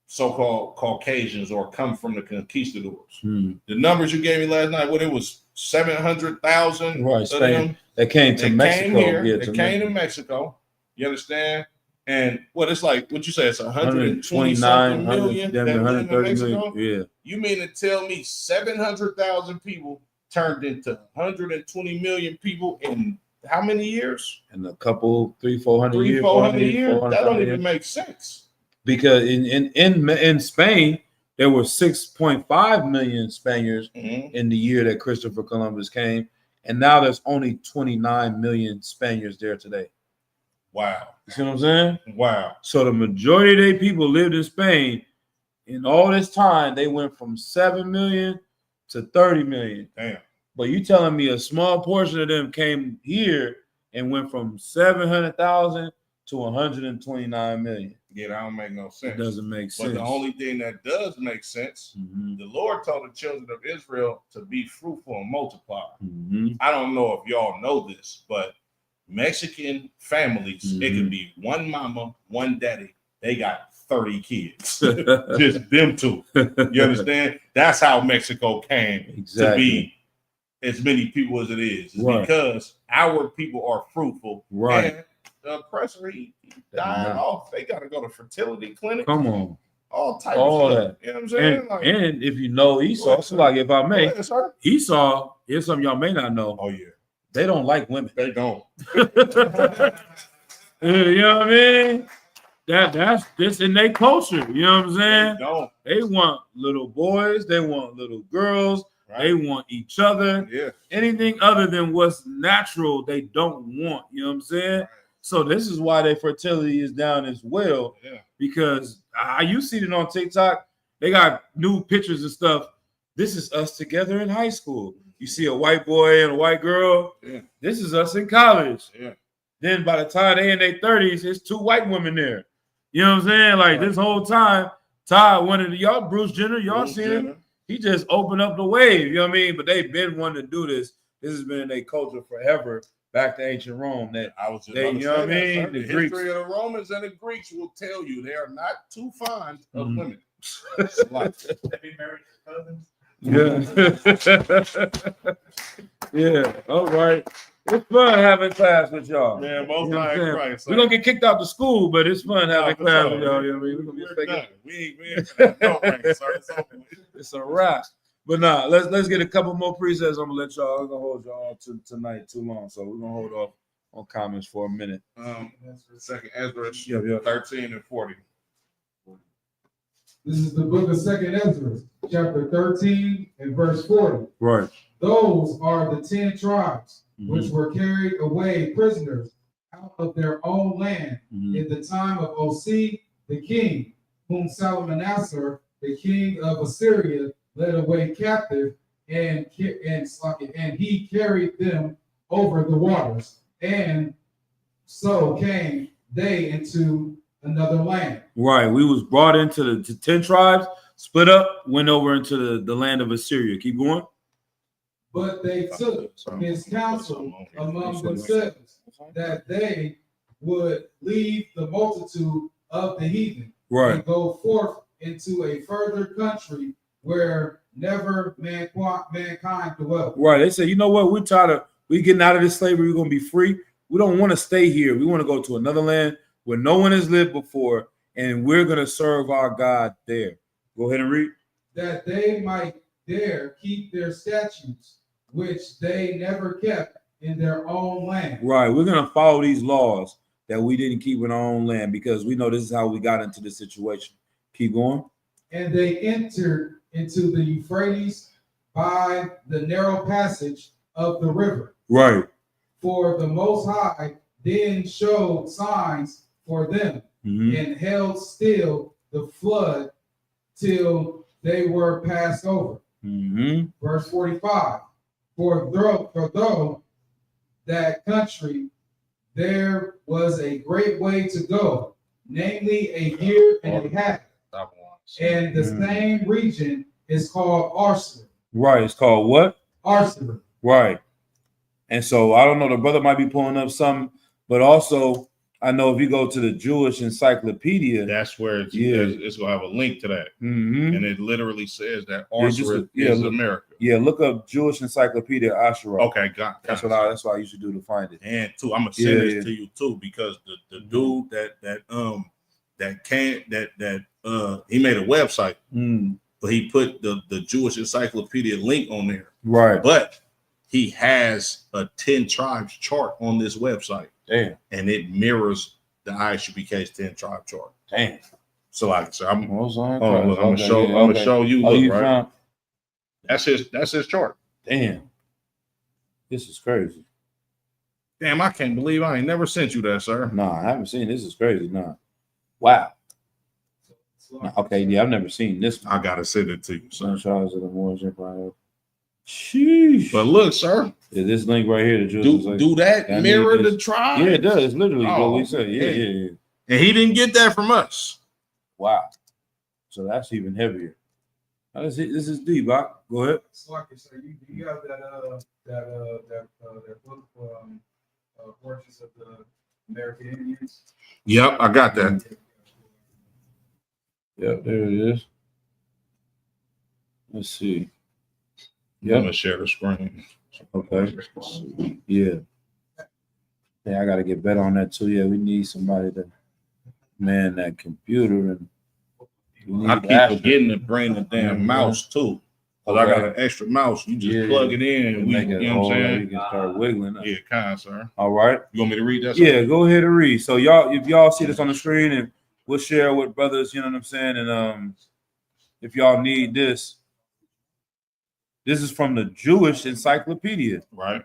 so-called Caucasians or come from the conquistadors. Hmm. The numbers you gave me last night, what it was 700,000 Right, of Spain. them. They came to They Mexico. came here. Yeah, They to came to Mexico. Mexico. You understand? And what it's like, what you say, it's 120 129, something million that live in 130 Mexico. million. Yeah. You mean to tell me 700,000 people turned into 120 million people in how many years? And a couple, 300-400 years. 400 years? 400 That don't years. even make sense. Because in Spain, there were 6.5 million Spaniards Mhm. in the year that Christopher Columbus came. And now there's only 29 million Spaniards there today. Wow. You see what I'm saying? Wow. So the majority of their people lived in Spain. In all this time, they went from 7 million to 30 million. Damn. But you telling me a small portion of them came here and went from 700,000 to 129 million. Yeah, that don't make no It sense. doesn't make sense. But the only thing that does make sense, Mhm. the Lord told the children of Israel to be fruitful and multiply. Mhm. I don't know if y'all know this, but Mexican families, it Mhm. can be one mama, one daddy. They got 30 kids. Just them two. You understand? That's how Mexico came to Exactly. be as many people as it is. It's Right. because our people are fruitful. Right. And the oppressor, he dying Nah. off. They got to go to fertility clinics. Come on. All types All of that. stuff. You know what I'm saying? And if you know Esau, so like if I go may, ahead, sir. Esau, here's something y'all may not know. Oh, yeah. They don't like women. They don't. You know what I mean? That's this in their culture. You know what I'm They saying? don't. They want little boys, they want little girls, they Right? want each other. Yeah. Anything other than what's natural, they don't want. You know what I'm saying? Right. So this is why their fertility is down as well. Yeah. Because you see it on TikTok. They got new pictures and stuff. This is us together in high school. You see a white boy and a white girl. Yeah. This is us in college. Yeah. Then by the time they in their 30s, there's 2 white women there. You know what I'm saying? Like this whole time, Todd, one of y'all, Bruce Jenner, y'all Bruce seen him? Jenner. He just opened up the wave. You know what I mean? But they've been wanting to do this. This has been in their culture forever, back to ancient Rome. That I was just They- about to you know what I say that, mean? sir. The The Greeks. history of the Romans and the Greeks will tell you they are not too fond of Mhm. women. It's like, They married cousins. yeah. Yeah. All right. It's fun having class with y'all. man, most You know what I'm high saying? Christ. We're gonna get kicked out the school, but it's fun having for class sure. with y'all. You know what I mean? We're gonna be We're faking- done. We ain't finna go right, sir. It's over with. It's a wrap. But nah, let's get a couple more presets. I'm gonna let y'all. I'm gonna hold y'all to tonight too long, so we're gonna hold off on comments for a minute. Second Ezra, Yeah. 13 and 40. This is the book of Second Ezra, chapter 13 and verse 40. Right. Those are the 10 tribes Mm-hmm. which were carried away prisoners out of their own land Mhm. in the time of Osea the king, whom Salmanassar, the king of Assyria, led away captive, and he carried them over the waters, and so came they into another land. Right. We was brought into the 10 tribes, split up, went over into the land of Assyria. Keep going. But they took his counsel among themselves that they would leave the multitude of the heathen Right. and go forth into a further country where never mankind dwelt. Right. They say, you know what? We're tired of we getting out of this slavery. We're gonna be free. We don't want to stay here. We want to go to another land where no one has lived before, and we're gonna serve our God there. Go ahead and read. That they might there keep their statutes, which they never kept in their own land. Right. We're gonna follow these laws that we didn't keep in our own land because we know this is how we got into this situation. Keep going. And they entered into the Euphrates by the narrow passage of the river. Right. For the Most High then showed signs for them Mhm. and held still the flood till they were passed over. Mhm. Verse 45. For though that country there was a great way to go, namely a year and a half, Stop one. and the same region is called Arser. Right. It's called what? Arser. Right. And so I don't know, the brother might be pulling up something, but also I know if you go to the Jewish Encyclopedia, That's where it's, Yeah. it's going to have a link to that. Mhm. And it literally says that Yeah, just Arthur yeah, is look- America. yeah, look up Jewish Encyclopedia Asherah. Okay, got That's got what it. that's what I used to do to find it. And too, I'm gonna send Yeah, this yeah. to you too because the dude that he made a website, but he put the Jewish Encyclopedia link on there. Right. But he has a 10 tribes chart on this website, Damn. and it mirrors the ISUPK's 10 tribe chart. Damn. So like I said, I'm What's on? oh, look, I'm Okay, gonna yeah, show you. Oh, Look, you right? found? That's his chart. Damn. This is crazy. Damn, I can't believe I ain't never sent you that, sir. Nah, I haven't seen this. Is crazy. Nah. Wow. Nah, okay, yeah, I've never seen this one. I gotta send it to you, sir. Son Charles of the Moorish Empire. Sheesh. But look, sir, Yeah, this link right here, the Jews. do that That mirror nigga the is- tribe? Yeah, it does. It's literally what Oh, we say. Yeah, man. yeah, yeah. And he didn't get that from us. Wow. So that's even heavier. Now, this is deep. Bach. Go ahead. Slacker, so you have that book Portraits of the American Indians. Yep, I got that. Yep, there it is. Let's see. I'm gonna share the screen. Okay. Yeah. Yeah, I gotta get better on that too. Yeah, we need somebody to man that computer and I keep forgetting to bring the damn mouse too. Cause I got an extra mouse. You just Yeah. plug it in and we, make it you know what I'm all saying? you can start wiggling. Yeah, kind, sir. All right. You want me to read that? Sir? Yeah, go ahead and read. So y'all, if y'all see this on the screen, and we'll share with brothers, you know what I'm saying? And if y'all need this, this is from the Jewish Encyclopedia Right.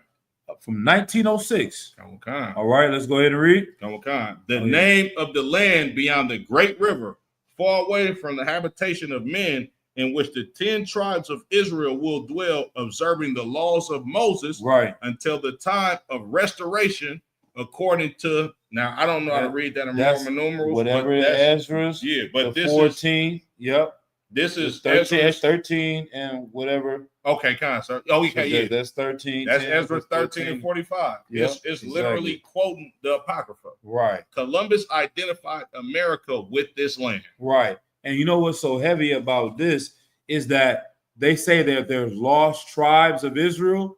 from 1906. Kind. All right, let's go ahead and read. Kind. The Oh, yeah. name of the land beyond the great river, far away from the habitation of men, in which the 10 tribes of Israel will dwell, observing the laws of Moses Right. until the time of restoration, according to, now I don't know how to read that in That's Roman numerals, whatever but it that's, Ezra's. yeah, The but this 14. Yep. this is 13, Ezra's, 13 and whatever. okay, kind of, sir. Oh, okay, yeah. That's 13. That's 10, Ezra that's 13 and 45. Yep, It's literally exactly. quoting the Apocrypha. Right. Columbus identified America with this land. Right. And you know what's so heavy about this is that they say that there's lost tribes of Israel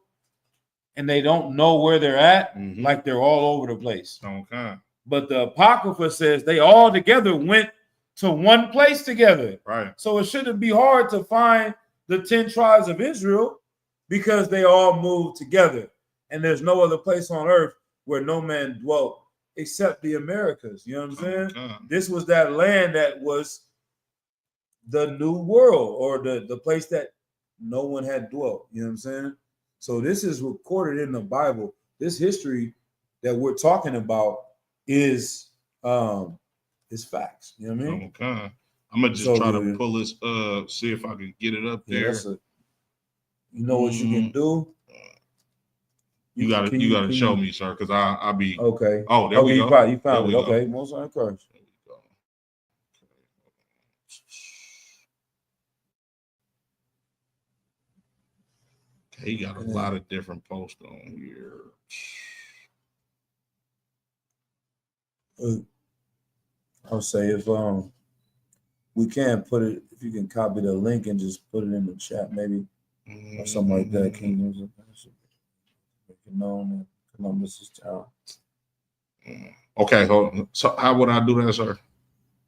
and they don't know where they're at, Mhm. like they're all over the place. Okay. But the Apocrypha says they all together went to one place together. Right. So it shouldn't be hard to find the 10 tribes of Israel because they all moved together. And there's no other place on earth where no man dwelt except the Americas. You know what I'm saying? Okay. This was that land that was the new world, or the place that no one had dwelt. You know what I'm saying? So this is recorded in the Bible. This history that we're talking about is facts. You know what I mean? Okay. I'm gonna just So try to good. pull this see if I can get it up Yeah, there. you know what you can do? You gotta show me, sir, because I'll be Okay. oh, there we go. You found There it. we go. Okay. Most encouraged. There we go. Okay, he got a lot of different posts on here. I'll say if we can put it, if you can copy the link and just put it in the chat, maybe or something like that. Kingdoms of making known that Columbus is town. Okay, hold on. So how would I do that, sir?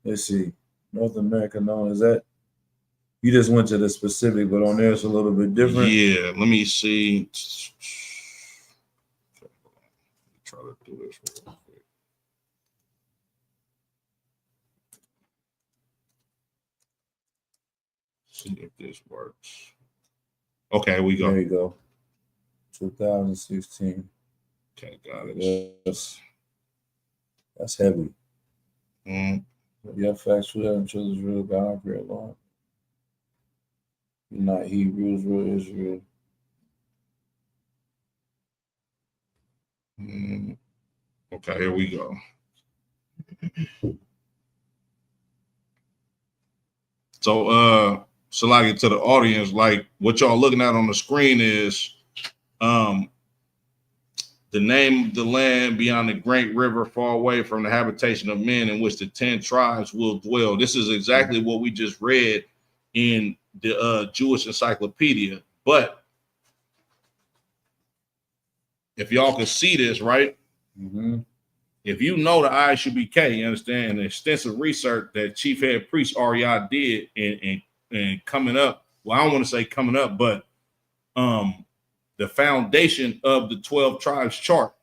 Let's see. North America known as that. You just went to the specific, but on there it's a little bit different. Yeah, let me see. Try to do this real quick. See if this works. Okay, we There go. you go. 2016. Okay, got it. That's heavy. Mm, Yeah, facts for that and children's real God, great Lord. You're not Hebrews, real Israel. Okay, here we go. So Salaki, to the audience, like what y'all looking at on the screen is the name of the land beyond the great river, far away from the habitation of men, in which the 10 tribes will dwell. This is exactly what we just read in the Jewish Encyclopedia. But if y'all can see this, right? Mm-hmm. If you know the ISUBK, you understand the extensive research that Chief Head Priest Ariad did and coming up. Well, I don't want to say coming up, but the foundation of the 12 tribes chart.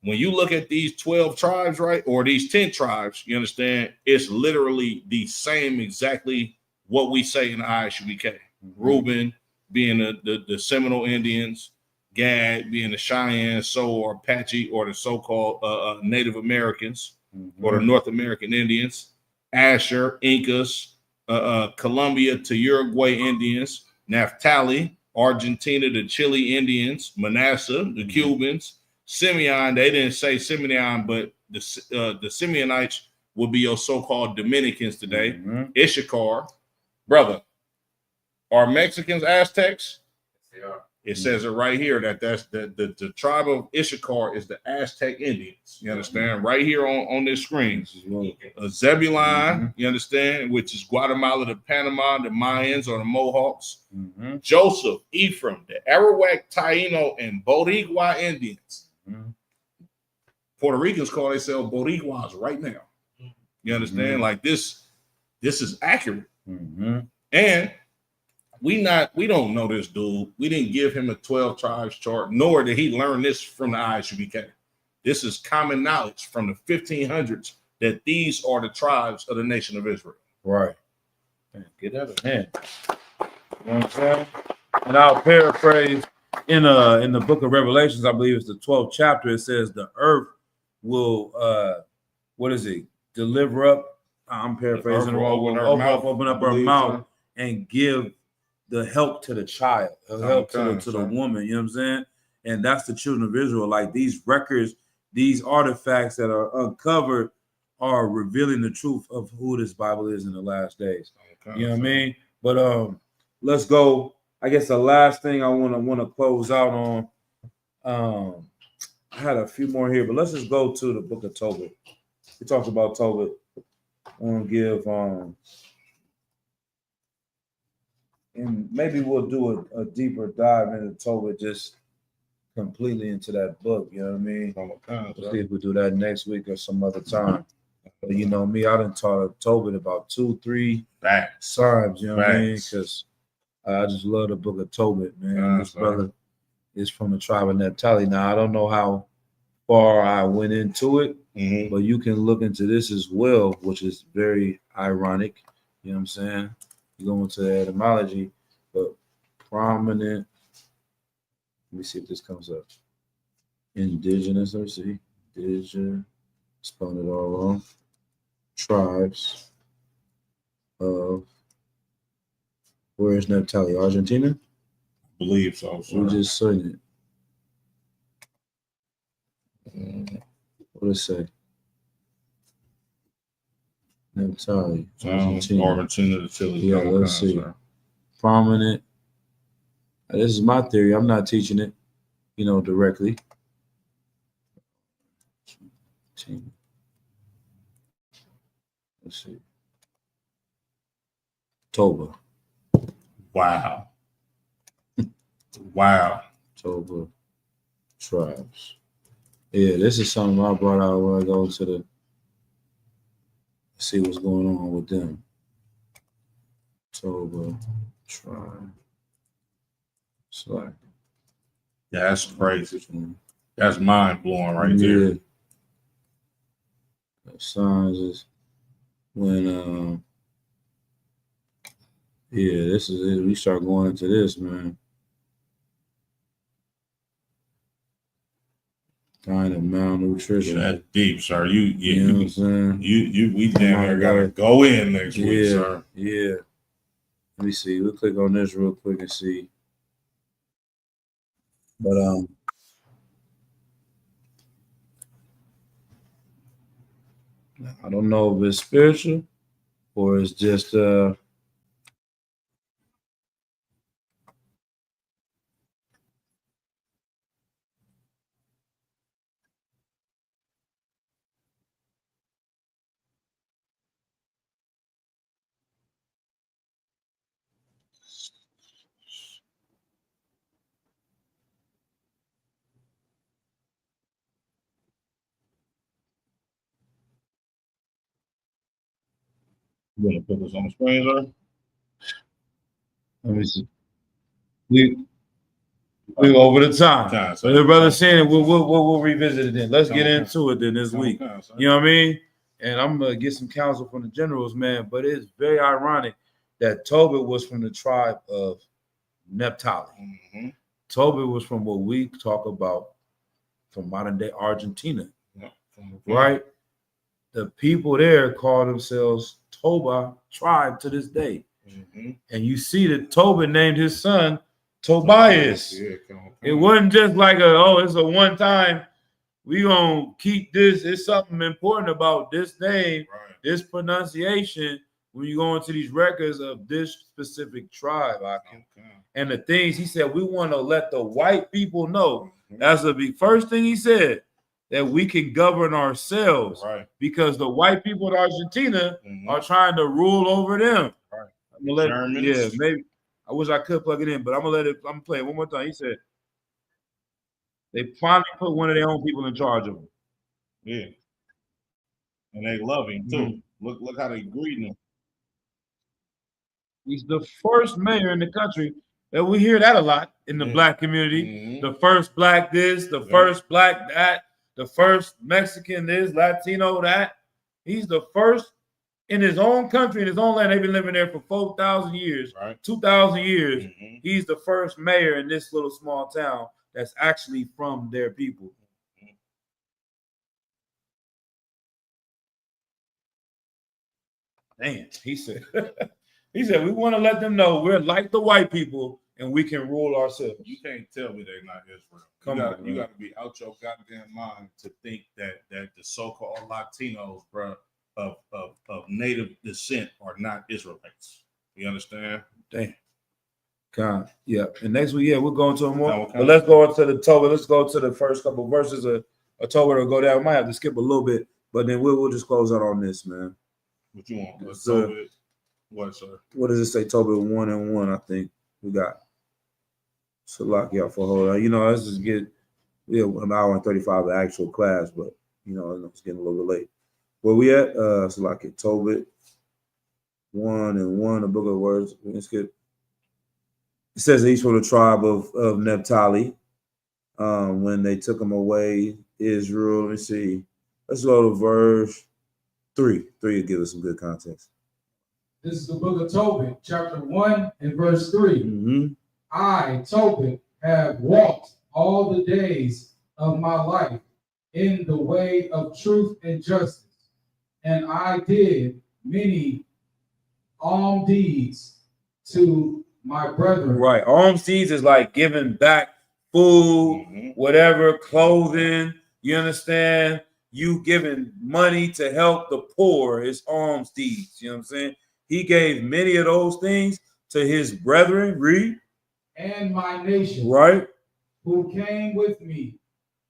When you look at these 12 tribes, right, or these 10 tribes, you understand it's literally the same exactly what we say in the ISUBK. Mm-hmm. Reuben being the Seminole Indians, Gad being the Cheyenne, or Apache, or the so-called Native Americans, Mm-hmm. or the North American Indians, Asher, Incas, Colombia to Uruguay Indians, Naphtali, Argentina to Chile Indians, Manasseh, the Cubans, Simeon. They didn't say Simeon, but the Simeonites would be your so-called Dominicans today. Mm-hmm. Issachar, brother. Are Mexicans Aztecs? They are. It says it right here that that's the tribe of Issachar is the Aztec Indians. You understand? Right here on this screen. This is what- Zebulon, you understand, which is Guatemala, the Panama, the Mayans or the Mohawks. Mhm. Joseph, Ephraim, the Arawak, Taino, and Boricua Indians. Mhm. Puerto Ricans call themselves Boricuas right now. You understand? Like this is accurate. Mhm. And we don't know this dude. We didn't give him a 12 tribes chart, nor did he learn this from the ISUBK. This is common knowledge from the 1500s that these are the tribes of the nation of Israel. Right. Man, get out of hand. You know what I'm saying? And I'll paraphrase in the book of Revelations, I believe it's the 12th chapter. It says the earth will deliver up. I'm paraphrasing the wrong one. Open up her mouth and give the help to the child, help to the woman. You know what I'm saying? And that's the children of Israel. Like these records, these artifacts that are uncovered are revealing the truth of who this Bible is in the last days. You know what I mean? But let's go. I guess the last thing I want to close out on. I had a few more here, but let's just go to the book of Tobit. We talked about Tobit. I want to give and maybe we'll do a deeper dive into Tobit, just completely into that book. You know what I mean? We'll see if we do that next week or some other time. But you know me, I done taught Tobit about 2-3 times. You know what I mean? Because I just love the book of Tobit, man. This brother is from the tribe of Naphtali. Now I don't know how far I went into it, but you can look into this as well, which is very ironic. You know what I'm saying? You go into the etymology, but prominent. Let me see if this comes up. Indigenous, let's see. Indigenous, spelling it all wrong. Tribes of, where is Naphtali? Argentina? I believe so. We just seen it. What does it say? Naphtali, Argentina to Chile. Yeah, let's see. Prominent. This is my theory. I'm not teaching it, directly. Let's see. Toba. Wow. Wow. Toba tribes. Yeah, this is something I brought out when I go to see what's going on with them. Toba tribe. Slack. Yeah, that's crazy. That's mind blowing right there. Signs is when this is it. We start going into this, man. Kind of malnutrition. That's deep, sir. You know what I'm saying? We damn near gotta go in next week, sir. Yeah. Let me see. We'll click on this real quick and see. But I don't know if it's spiritual or it's just You gonna put this on the screen, sir? let me see. We over the time. So the brother saying we'll revisit it then. Let's get into it then this week. You know what I mean? And I'm gonna get some counsel from the generals, man. But it's very ironic that Tobit was from the tribe of Naphtali. Tobit was from what we talk about from modern day Argentina, right? The people there call themselves Toba tribe to this day. And you see that Tobit named his son Tobias. It wasn't just like it's a one time, we gonna keep this. It's something important about this name, this pronunciation when you go into these records of this specific tribe, Okay. and the things he said, we want to let the white people know. Mhm. That's the big first thing he said, that we can govern ourselves Right. because the white people in Argentina Mhm. are trying to rule over them. Right. I'm gonna let Germans. yeah, maybe I wish I could plug it in, but I'm gonna play it one more time. He said they finally put one of their own people in charge of them. Yeah. And they love him too. Mhm. Look how they greeting him. He's the first mayor in the country, and we hear that a lot in the Yeah. black community. Mhm. The first black this, the Yeah. first black that, the first Mexican this, Latino that. He's the first in his own country, in his own land. They've been living there for 4,000 years, Right. 2,000 years. Mhm. He's the first mayor in this little small town that's actually from their people. Man, he said, he said, we want to let them know we're like the white people and we can rule ourselves. You can't tell me they're not Israel. Come you on, got man. to be out your goddamn mind to think that the so-called Latinos, bro, of native descent are not Israelites. You understand? Damn. Con. Yeah. And next week, yeah, we'll go into more. Okay. But let's go into the Torah. Let's go to the first couple verses of Torah to go down. We might have to skip a little bit, but then we'll just close out on this, man. What you want? Let's So- go with what, sir? What does it say? Tobit 1 and 1, I think. We got. So lock you out for a hold on. You know, let's just get an hour and 35 of actual class, but you know, it's getting a little bit late. Where we at? So like it Tobit 1 and 1, the book of words. Let's get. It says each from the tribe of Naphtali. When they took them away, Israel. Let me see. Let's go to verse 3. 3 will give us some good context. This is the book of Tobit, chapter 1 and verse 3. Mm-hmm. I, Tobit, have walked all the days of my life in the way of truth and justice, and I did many alms deeds to my brethren. Right. Alms deeds is like giving back food, Mhm. whatever, clothing. You understand? You giving money to help the poor is alms deeds. You know what I'm saying? He gave many of those things to his brethren. Read. And my nation, Right. who came with me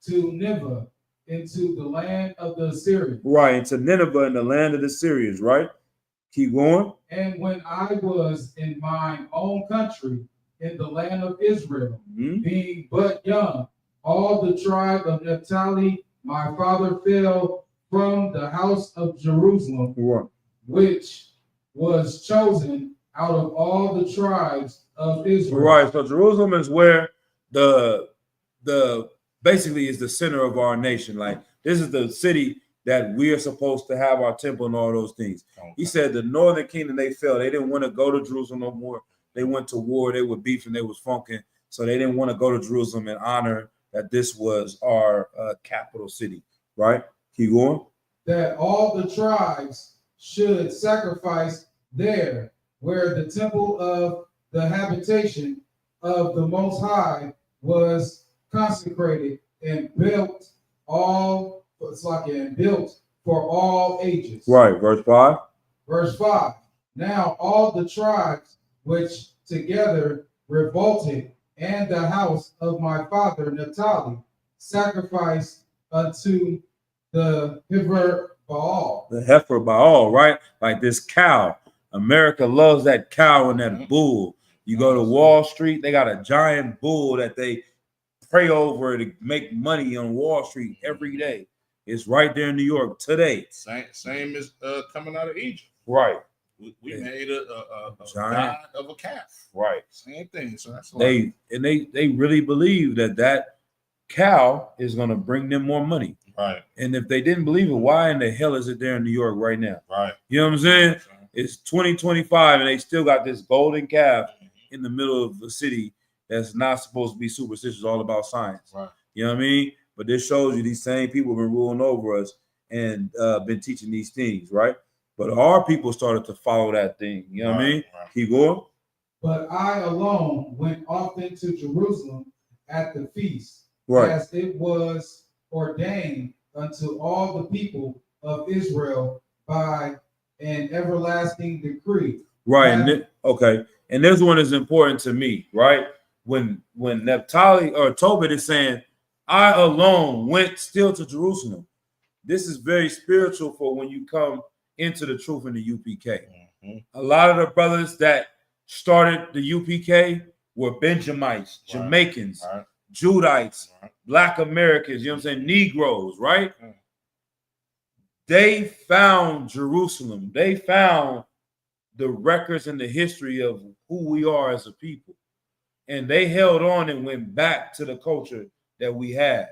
to Nineveh into the land of the Assyrians. Right. Into Nineveh in the land of the Syrians. Right. Keep going. And when I was in mine own country, in the land of Israel, Mhm. being but young, all the tribe of Naphtali, my father fell from the house of Jerusalem, Right. which was chosen out of all the tribes of Israel. Right. So Jerusalem is where the basically is the center of our nation. Like this is the city that we are supposed to have our temple and all those things. He said the northern kingdom, they fell. They didn't want to go to Jerusalem no more. They went to war. They were beefing. They was funking. So they didn't want to go to Jerusalem and honor that this was our capital city. Right? Keep going. That all the tribes should sacrifice there, where the temple of the habitation of the Most High was consecrated and built for all ages. Right. Verse 5. Verse 5. Now all the tribes which together revolted, and the house of my father Naphtali sacrificed unto the heifer Baal. The heifer Baal, right? Like this cow. America loves that cow and that Mhm. bull. You go to Wall Street, they got a giant bull that they pray over to make money on Wall Street every day. It's right there in New York today. Same as coming out of Egypt. Right, We Yeah. made a Giant. god of a calf. right. Same thing. So that's They really believe that cow is gonna bring them more money. right, And if they didn't believe it, why in the hell is it there in New York right now? right. You know what I'm saying? It's 2025 and they still got this golden calf in the middle of the city that's not supposed to be superstitious, all about science. Right. You know what I mean? But this shows you these same people have been ruling over us and been teaching these things, right? But our people started to follow that thing. You know what I mean? Right. Keep going. But I alone went often to Jerusalem at the feast, Right. as it was ordained unto all the people of Israel by and everlasting decree. Right. Okay. And this one is important to me, right? When Naphtali or Tobit is saying, I alone went still to Jerusalem. This is very spiritual for when you come into the truth in the UPK. A lot of the brothers that started the UPK were Benjamites, Right. Jamaicans, Right. Judites, Right. Black Americans, you know what I'm saying? Negroes, right? Mm. They found Jerusalem. They found the records and the history of who we are as a people. And they held on and went back to the culture that we had.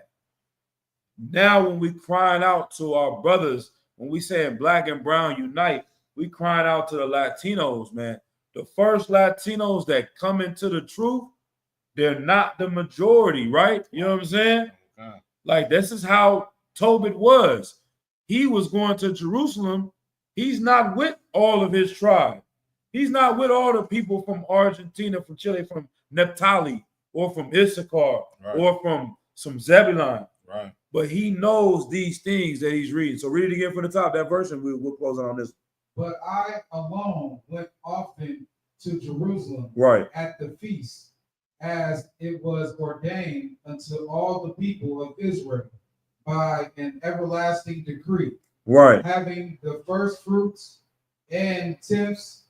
Now, when we crying out to our brothers, when we saying black and brown unite, we crying out to the Latinos, man. The first Latinos that come into the truth, they're not the majority, right? You know what I'm saying? Okay. Like, this is how Tobit was. He was going to Jerusalem. He's not with all of his tribe. He's not with all the people from Argentina, from Chile, from Naphtali, or from Issachar, Right. or from some Zebulon. Right. But he knows these things that he's reading. So read it again from the top, that verse, and we'll close on this. But I alone went often to Jerusalem Right. at the feast, as it was ordained unto all the people of Israel by an everlasting decree, Right. having the first fruits and tenths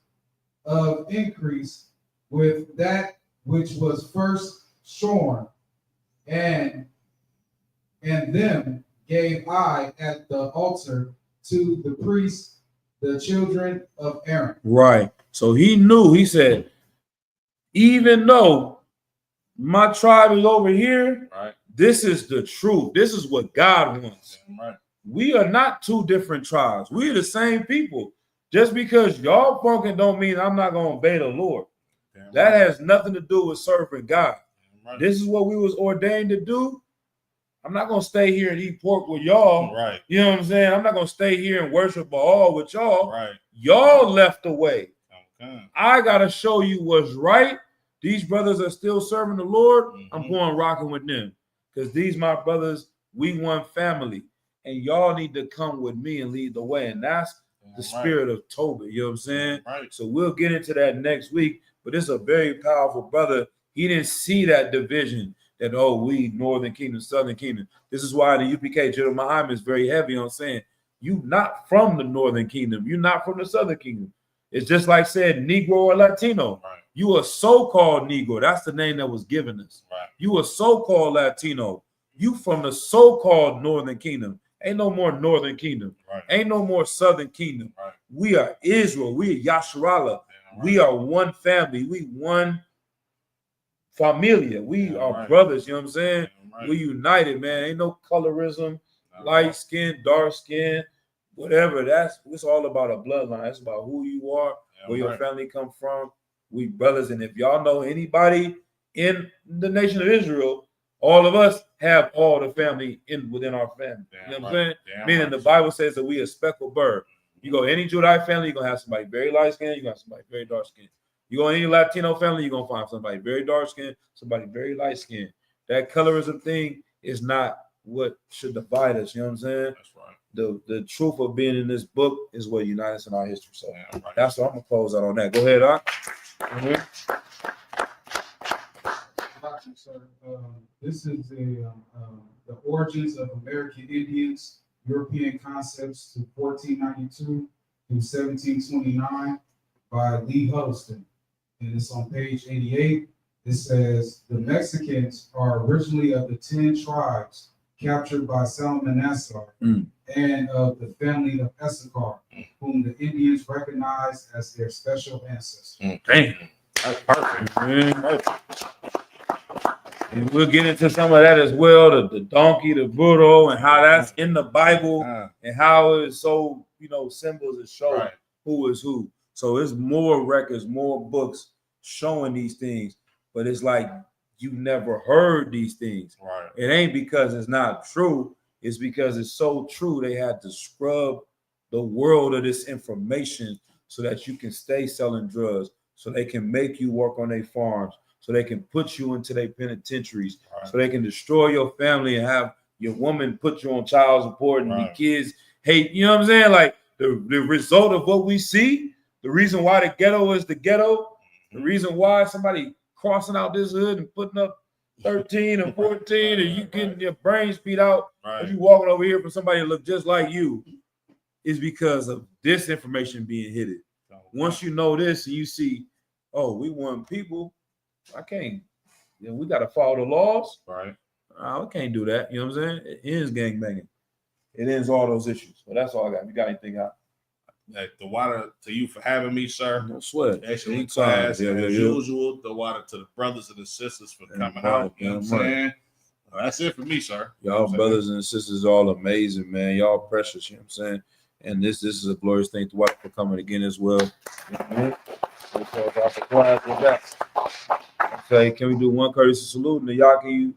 of increase with that which was first shorn, and them gave I at the altar to the priests, the children of Aaron. Right. So he knew, he said, even though my tribe is over here, Right. this is the truth. This is what God wants. Right. We are not two different tribes. We're the same people. Just because y'all funkin' don't mean I'm not going to obey the Lord. Damn That right. has nothing to do with serving God. Damn right. This is what we was ordained to do. I'm not going to stay here and eat pork with y'all. Right. You know what I'm saying? I'm not going to stay here and worship Baal with y'all. Right. Y'all left the way. Okay. I got to show you what's right. These brothers are still serving the Lord. I'm Mhm. going rocking with them. Because these my brothers, we one family. And y'all need to come with me and lead the way. And that's Damn the right. spirit of Tobit. You know what I'm saying? Right. So we'll get into that next week. But it's a very powerful brother. He didn't see that division that, oh, we Northern Kingdom, Southern Kingdom. This is why the UPK, General Muhammad, is very heavy on saying, you not from the Northern Kingdom. You're not from the Southern Kingdom. It's just like said Negro or Latino. Right. You a so-called Negro. That's the name that was given us. Right. You a so-called Latino. You from the so-called Northern Kingdom. Ain't no more Northern Kingdom. Right. Ain't no more Southern Kingdom. Right. We are Israel. We are Yasharallah. Damn right. We are one family. We one familia. We Damn are right. brothers. You know what I'm saying? Damn right. We united, man. Ain't no colorism, Damn light right. skin, dark skin, whatever. It's all about a bloodline. It's about who you are, Damn where your right. family come from. We brothers. And if y'all know anybody in the nation of Israel, all of us have all the family within our family. Damn You know what I'm right. saying? Damn Meaning right. the Bible says that we a speckled bird. You go any Judite family, you're gonna have somebody very light skinned, you're gonna have somebody very dark skinned. You go any Latino family, you're gonna find somebody very dark skinned, somebody very light skinned. That colorism thing is not what should divide us. You know what I'm saying? That's right. The truth of being in this book is what unites us in our history. So Damn right. that's what I'm gonna close out on that. Go ahead, Doc. Mhm. Got you, sir. This is the origins of American Indians, European concepts to 1492 through 1729 by Lee Huddleston. And it's on page 88. It says, the Mexicans are originally of the 10 tribes captured by Salmanasar Mm. and of the family of Issachar, whom the Indians recognized as their special ancestors. Damn. That's perfect. Mhm. And we'll get into some of that as well, the donkey, the burro, and how that's in the Bible and how it's so, symbols that show Right. who is who. So it's more records, more books showing these things, but it's like you never heard these things. Right. It ain't because it's not true. It's because it's so true. They had to scrub the world of this information so that you can stay selling drugs, so they can make you work on their farms, so they can put you into their penitentiaries, Right. so they can destroy your family and have your woman put you on child support and Right. your kids hate. You know what I'm saying? Like the result of what we see, the reason why the ghetto is the ghetto, the reason why somebody crossing out this hood and putting up 13 or 14 and you getting your brains beat out Right. as you walking over here from somebody that look just like you is because of this information being hidden. Once you know this and you see, oh, we want people, I can't, we got to follow the laws. Right. We can't do that. You know what I'm saying? It ends gangbanging. It ends all those issues. So that's all I got. You got anything out? The water to you for having me, sir. No sweat. Excellent Anytime. class. Yeah, As yeah. usual, the water to the brothers and the sisters for Yeah, coming right, out. You know what I'm yeah, right. saying? That's it for me, sir. You know Y'all what I'm brothers and sisters all amazing, man. Y'all precious, you know what I'm saying? And this is a glorious thing to watch for coming again as well. You know what I mean? We'll close out the class with that. Okay, can we do one courtesy salute and the y'all can you?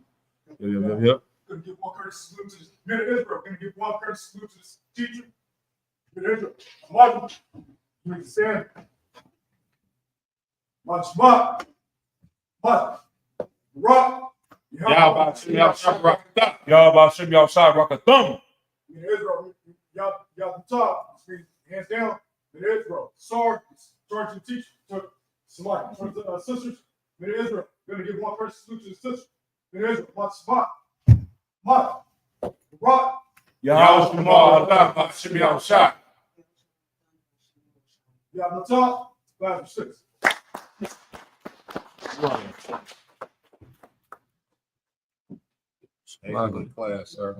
Yeah. Gonna give one courtesy salute to the men of Israel. Gonna give one courtesy salute to this teacher. Men of Israel. Martin, you need to stand. March, Mark. Rock. Y'all about to y'all shop rock up. Y'all about to y'all shot rock a thumb. Men of Israel. Y'all the top. Hands down. Men of Israel. Sergeant teacher. Somebody. Sisters. Men of Israel. Gonna give one courtesy salute to the sisters. Men of Israel. March, Rock. Y'all should be on shot. Y'all the top. 5 or 6. Excellent class, sir.